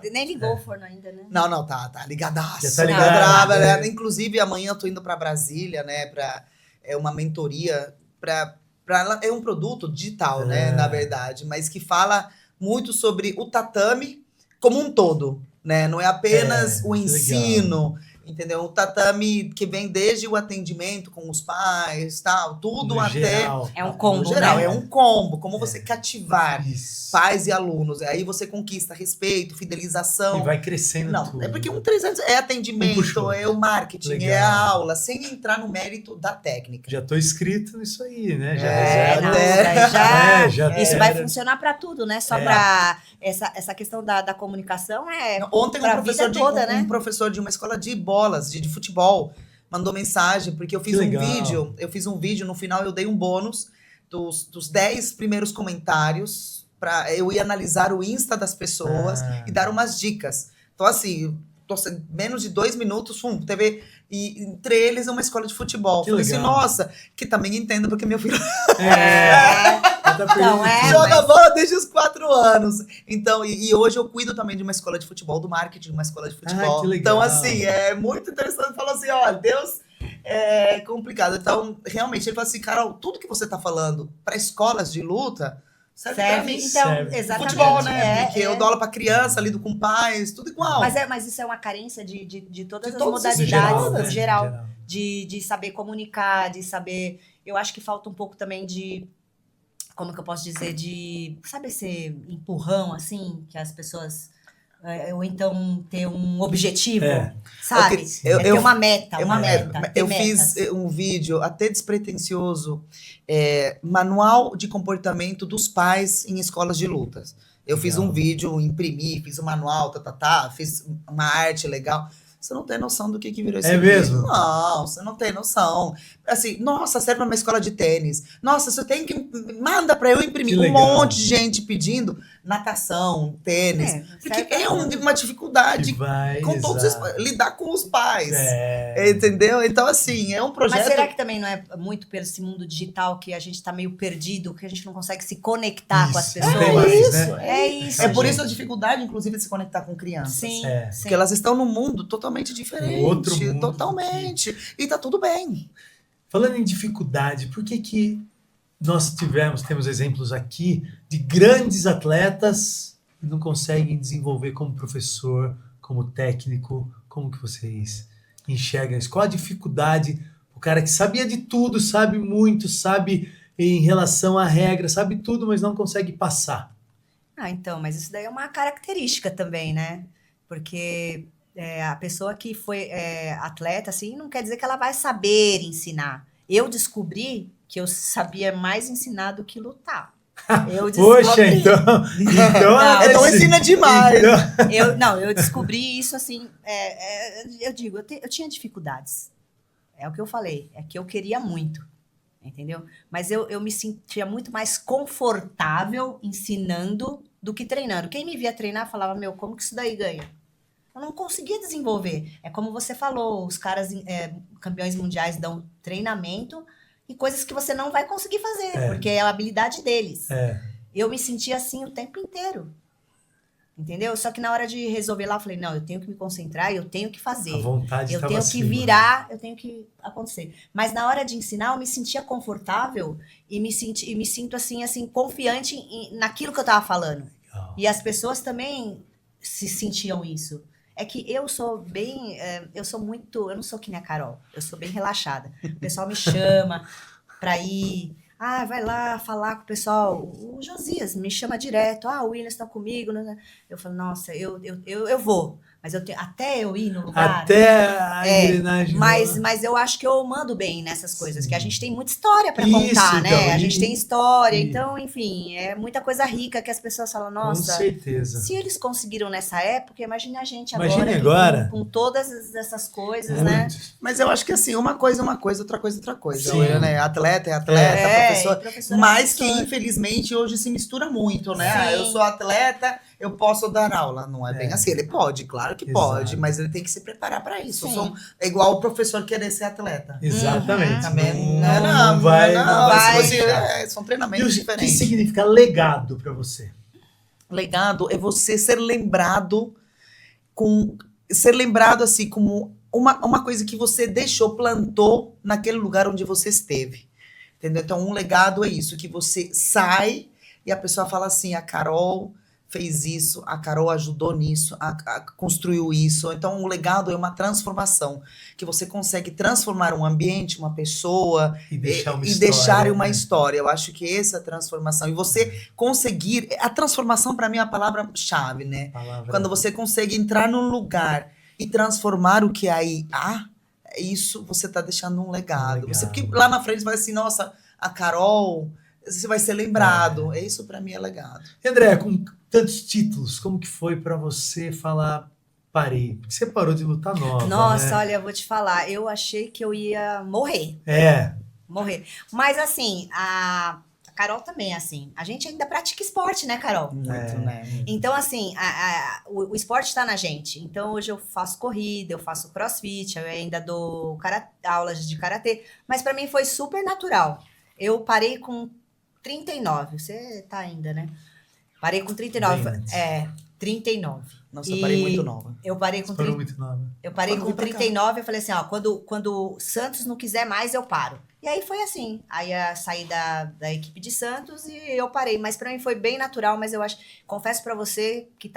Nem ligou o forno ainda, né? Não, tá ligadaço. Já tá ligado, brava, né? né? Inclusive, amanhã eu tô indo pra Brasília, né? É uma mentoria é um produto digital, né? Na verdade, mas que fala muito sobre o tatame como um todo, né? Não é apenas o ensino, entendeu? O tatame que vem desde o atendimento com os pais, tal, tudo No até... geral. É um combo, No geral, né? é um combo. Como você cativar Isso. pais e alunos. Aí você conquista respeito, fidelização. E vai crescendo Não, tudo. é porque 300 é atendimento, puxou. é o marketing, Legal. é a aula, sem entrar no mérito da técnica. Já tô inscrito nisso aí, né? Já Não, né? daí já isso era. vai funcionar para tudo, né? Só para essa questão da comunicação Ontem pra vida toda, né? um professor de uma escola de bolas, de futebol, mandou mensagem, porque eu fiz Que um legal. vídeo, no final eu dei um bônus dos 10 primeiros comentários, eu ia analisar o Insta das pessoas e dar umas dicas. Então, assim, menos de 2 minutos, teve, e entre eles uma escola de futebol. Que Falei legal. assim, nossa, que também entendo, porque meu filho Então, joga bola desde os 4 anos. Então, e hoje eu cuido também de uma escola de futebol, do marketing de uma escola de futebol. que legal. Então, assim, é muito interessante falar assim, olha, Deus é complicado. Então, realmente, ele fala assim, Carol, tudo que você tá falando para escolas de luta serve pra mim. Então, Serve. exatamente. Futebol, né? Porque eu dou aula pra criança, lido com pais, tudo igual. Mas isso é uma carência de todas De as todos os modalidades, né? no geral. De saber comunicar, de saber... Eu acho que falta um pouco também de... Como que eu posso dizer? De, sabe esse empurrão, assim? Que as pessoas... ou então ter um objetivo, sabe? Ter uma meta, Eu fiz um vídeo até despretensioso, manual de comportamento dos pais em escolas de lutas. Eu fiz um vídeo, imprimi, fiz um manual, fiz uma arte legal. Você não tem noção do que virou esse vídeo. mesmo? Não, você não tem noção. Assim, nossa, serve pra uma escola de tênis. Nossa, você tem que... Manda pra eu imprimir. Um monte de gente pedindo natação, tênis. Porque é uma dificuldade com todos lidar com os pais. Entendeu? Então, assim, é um projeto... Mas será que também não é muito pelo esse mundo digital que a gente tá meio perdido, que a gente não consegue se conectar com as pessoas? É isso. É por isso a dificuldade, inclusive, de se conectar com crianças. Sim. Porque elas estão num mundo totalmente diferente. Outro mundo. Totalmente. E tá tudo bem. Falando em dificuldade, por que nós temos exemplos aqui de grandes atletas que não conseguem desenvolver como professor, como técnico? Como que vocês enxergam isso? Qual a dificuldade? O cara que sabia de tudo, sabe muito, sabe em relação à regra, sabe tudo, mas não consegue passar. Então, mas isso daí é uma característica também, né? Porque a pessoa que foi atleta, assim, não quer dizer que ela vai saber ensinar. Eu descobri que eu sabia mais ensinar do que lutar. Eu descobri. Poxa, então ensina demais. Eu descobri isso assim. Eu tinha dificuldades. É o que eu falei. É que eu queria muito. Entendeu? Mas eu me sentia muito mais confortável ensinando do que treinando. Quem me via treinar falava, como que isso daí ganha? Eu não conseguia desenvolver. É como você falou, os caras campeões mundiais dão treinamento e coisas que você não vai conseguir fazer, porque é a habilidade deles. Eu me sentia assim o tempo inteiro. Entendeu? Só que na hora de resolver lá, eu falei, não, eu tenho que me concentrar, eu tenho que fazer. A vontade eu tenho que virar, eu tenho que acontecer. Mas na hora de ensinar, eu me sentia confortável e me sinto assim confiante naquilo que eu estava falando. Legal. E as pessoas também se sentiam isso. É que eu sou bem... eu não sou que nem a Carol. Eu sou bem relaxada. O pessoal me chama pra ir... vai lá falar com o pessoal. O Josias me chama direto. O Williams tá comigo. Né? Eu falo, nossa, eu vou. Mas até eu ir no lugar. Até a engrenagem. Mas eu acho que eu mando bem nessas coisas, que a gente tem muita história para contar, né? Então, a gente tem história, então, enfim, é muita coisa rica que as pessoas falam, nossa, com certeza. Se eles conseguiram nessa época, imagine a gente agora. Com todas essas coisas, né? Mas eu acho que assim, uma coisa, outra coisa. Sim. Né? Atleta é professor. Mas que infelizmente hoje se mistura muito, né? Eu sou atleta, eu posso dar aula. Não é bem assim. Ele pode, claro que pode, mas ele tem que se preparar para isso. É igual o professor querer ser atleta. Exatamente. Também não vai. São treinamentos diferentes. O que significa legado para você? Legado é você ser lembrado assim como uma coisa que você deixou, plantou naquele lugar onde você esteve. Entendeu? Então, um legado é isso, que você sai e a pessoa fala assim, a Carol fez isso, a Carol ajudou nisso, construiu isso. Então, o legado é uma transformação, que você consegue transformar um ambiente, uma pessoa e deixar uma história. Eu acho que essa é a transformação. E você conseguir... A transformação, para mim, é a palavra-chave, né? Quando você consegue entrar num lugar e transformar o que aí há, isso você está deixando um legado. Porque lá na frente vai assim, nossa, a Carol... Você vai ser lembrado. Isso para mim é legado. André, com tantos títulos, como que foi para você falar parei? Porque você parou de lutar nova, Nossa, né? olha, eu vou te falar, eu achei que eu ia morrer. Morrer. Mas assim, a Carol também, assim, a gente ainda pratica esporte, né, Carol? Muito, né? Então, assim, o esporte está na gente. Então, hoje eu faço corrida, eu faço crossfit, eu ainda dou aulas de karatê, mas para mim foi super natural. Eu parei com 39, você tá ainda, né? Parei com 39. 39. Nossa, eu parei muito nova. Eu parei com muito nova. Eu parei com 39, eu falei assim, quando o Santos não quiser mais, eu paro. E aí foi assim. Aí eu saí da equipe de Santos e eu parei. Mas pra mim foi bem natural, mas eu confesso pra você que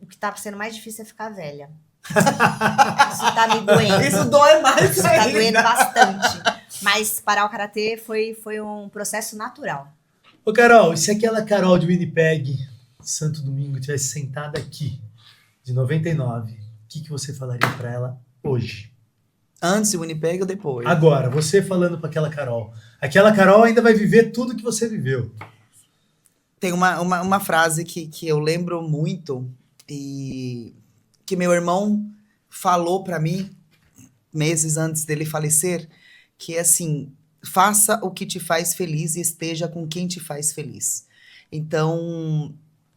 o que tá sendo mais difícil é ficar velha. Isso tá me doendo. Isso dói mais. Isso tá doendo bastante. Mas parar o karatê foi um processo natural. Ô, Carol, e se aquela Carol de Winnipeg, Santo Domingo, tivesse sentada aqui, de 99, o que você falaria pra ela hoje? Antes de Winnipeg ou depois? Agora, você falando pra aquela Carol. Aquela Carol ainda vai viver tudo que você viveu. Tem uma frase que eu lembro muito e que meu irmão falou pra mim meses antes dele falecer, que é assim... Faça o que te faz feliz e esteja com quem te faz feliz. Então,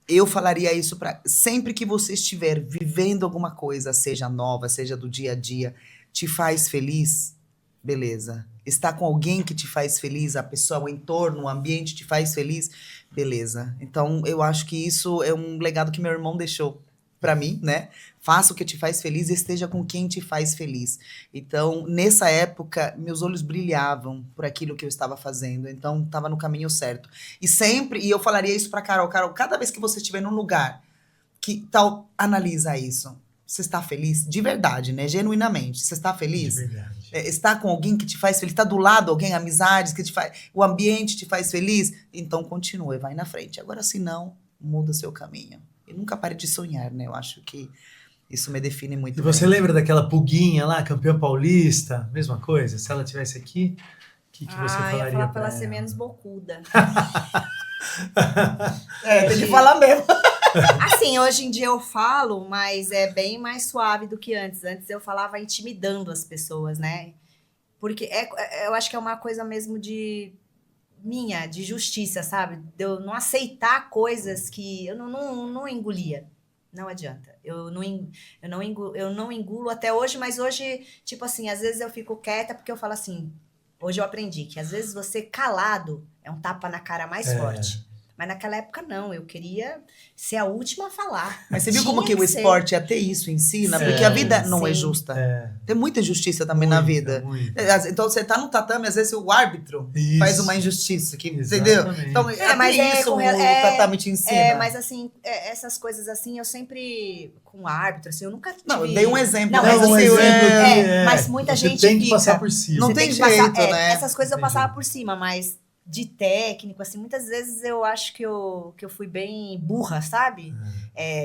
eu falaria isso para sempre que você estiver vivendo alguma coisa, seja nova, seja do dia a dia, te faz feliz, beleza. Está com alguém que te faz feliz, a pessoa, o entorno, o ambiente te faz feliz, beleza. Então, eu acho que isso é um legado que meu irmão deixou para mim, né? Faça o que te faz feliz e esteja com quem te faz feliz. Então, nessa época, meus olhos brilhavam por aquilo que eu estava fazendo. Então, estava no caminho certo. E eu falaria isso para Carol. Carol, cada vez que você estiver num lugar que tal, analisa isso. Você está feliz? De verdade, né? Genuinamente. Você está feliz? De verdade. Está com alguém que te faz feliz? Está do lado alguém, amizades que te faz... O ambiente te faz feliz? Então, continue, vai na frente. Agora, se não, muda o seu caminho. E nunca pare de sonhar, né? Eu acho que isso me define muito. E você lembra daquela Pulguinha lá, campeã paulista? Mesma coisa? Se ela tivesse aqui, o que você falaria eu ia falar pra ela? ela ser menos bocuda. Tem que falar mesmo. Assim, hoje em dia eu falo, mas é bem mais suave do que antes. Antes eu falava intimidando as pessoas, né? Porque eu acho que é uma coisa mesmo de justiça, sabe? De eu não aceitar coisas que eu não engolia. Não adianta. Eu não engulo até hoje, mas hoje, tipo assim, às vezes eu fico quieta porque eu falo assim, hoje eu aprendi que às vezes você calado é um tapa na cara mais forte. Mas naquela época não, eu queria ser a última a falar. Mas você viu como que o esporte até isso ensina? Porque a vida não é justa. Tem muita injustiça também na vida. Então você tá no tatame, às vezes o árbitro faz uma injustiça, entendeu? Então mas isso o tatame te ensina. Mas assim, essas coisas assim, eu sempre, com o árbitro, assim, eu nunca tive... Não, eu dei um exemplo. Não, mas assim, mas muita gente tem que fica. passar por cima. Não tem jeito, né? Essas coisas eu passava por cima, mas de técnico, assim, muitas vezes eu acho que eu fui bem burra, sabe?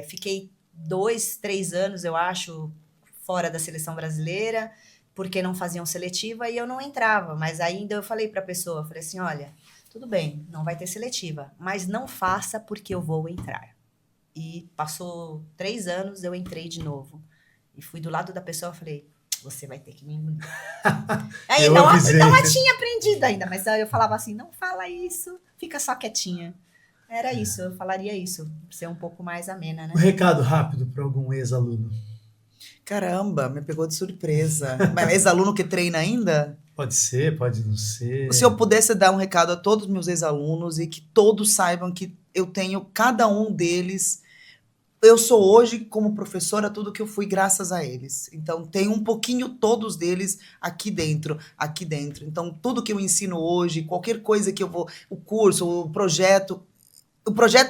Fiquei 2, 3 anos, eu acho, fora da seleção brasileira, porque não faziam seletiva e eu não entrava. Mas ainda eu falei para a pessoa, falei assim, olha, tudo bem, não vai ter seletiva, mas não faça porque eu vou entrar. E passou 3 anos, eu entrei de novo. E fui do lado da pessoa e falei, você vai ter que me engolir. Aí não tinha aprendido ainda, mas eu falava assim, não fala isso, fica só quietinha. Era isso, eu falaria isso, ser um pouco mais amena, né? Um recado rápido para algum ex-aluno. Caramba, me pegou de surpresa. Mas ex-aluno que treina ainda? Pode ser, pode não ser. Se eu pudesse dar um recado a todos os meus ex-alunos e que todos saibam que eu tenho cada um deles. Eu sou hoje, como professora, tudo que eu fui graças a eles. Então, tem um pouquinho todos deles aqui dentro. Então, tudo que eu ensino hoje, qualquer coisa que eu vou... O curso, o projeto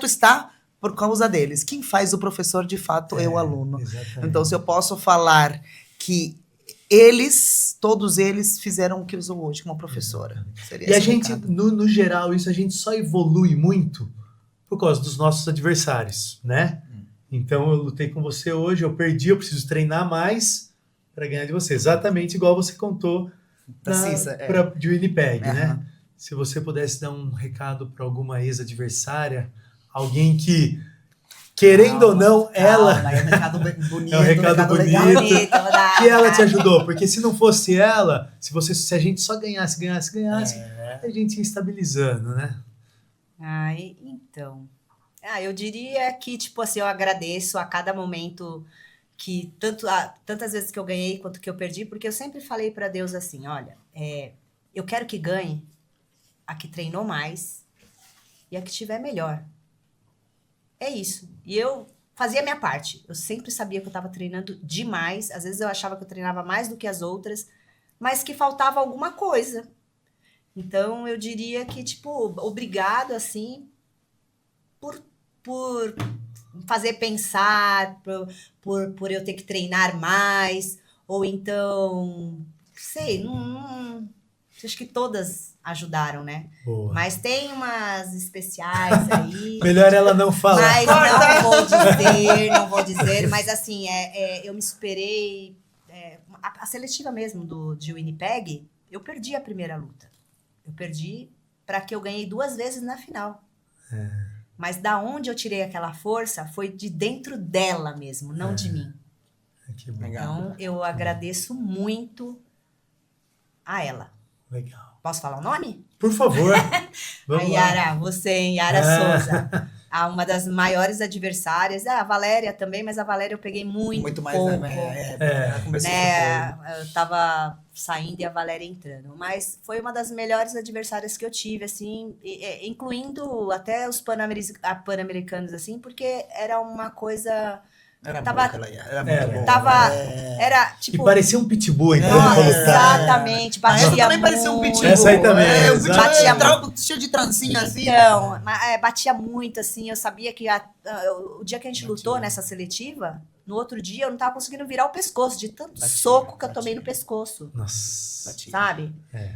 está por causa deles. Quem faz o professor, de fato, é o aluno. Exatamente. Então, se eu posso falar que eles, todos eles, fizeram o que eu sou hoje como professora. E a gente, no geral, isso a gente só evolui muito por causa dos nossos adversários, né? Então, eu lutei com você hoje, eu perdi, eu preciso treinar mais para ganhar de você. Exatamente igual você contou de Winnipeg, né? Se você pudesse dar um recado para alguma ex-adversária, alguém que, querendo ou não, ela... É um recado bonito. É um recado bonito. Legal. Que ela te ajudou. Porque se não fosse ela, se a gente só ganhasse, a gente ia estabilizando, né? Então... eu diria que, tipo assim, eu agradeço a cada momento que, tantas vezes que eu ganhei quanto que eu perdi, porque eu sempre falei para Deus assim, olha, eu quero que ganhe a que treinou mais e a que tiver melhor. É isso. E eu fazia a minha parte. Eu sempre sabia que eu estava treinando demais, às vezes eu achava que eu treinava mais do que as outras, mas que faltava alguma coisa. Então, eu diria que, tipo, obrigado, assim, por fazer pensar, por eu ter que treinar mais, ou então, sei, acho que todas ajudaram, né? Boa. Mas tem umas especiais aí. Melhor ela não falar. Mas não vou dizer, mas assim, eu me superei. A seletiva mesmo de Winnipeg, eu perdi a primeira luta. Eu perdi para que eu ganhei 2 vezes na final. Mas da onde eu tirei aquela força foi de dentro dela mesmo, não de mim. Que bom. Então, eu agradeço muito a ela. Legal. Posso falar o nome? Por favor. Vamos a Yara, Yara Souza. Uma das maiores adversárias. A Valéria também, mas a Valéria eu peguei muito mais, pouco. Ela começou eu tava saindo e a Valéria entrando. Mas foi uma das melhores adversárias que eu tive, assim, incluindo até os pan-americanos, assim, porque era uma coisa... Era muito boa. Era tipo. E parecia um pitbull, então. Exatamente. Batia essa também parecia um pitbull. Essa aí também. Batia muito. Cheio de trancinha assim. Então, batia muito, assim. Eu sabia que o dia que a gente lutou nessa seletiva, no outro dia eu não tava conseguindo virar o pescoço, de tanto soco que eu tomei no pescoço. Nossa. Sabe?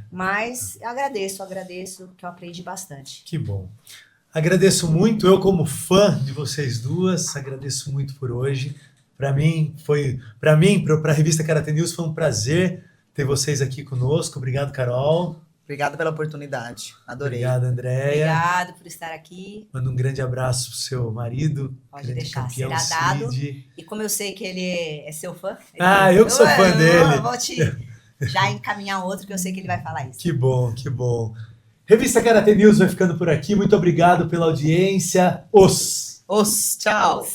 Mas eu agradeço, que eu aprendi bastante. Que bom. Agradeço muito, eu como fã de vocês duas, agradeço muito por hoje. Para a revista Karatê News, foi um prazer ter vocês aqui conosco. Obrigado, Carol. Obrigado pela oportunidade, adorei. Obrigado, Andréia. Obrigado por estar aqui. Manda um grande abraço pro seu marido. Pode deixar, será dado. E como eu sei que ele é seu fã... eu que sou fã dele. Eu vou te já encaminhar outro, que eu sei que ele vai falar isso. Que bom, que bom. Revista Karatê News vai ficando por aqui. Muito obrigado pela audiência. Tchau.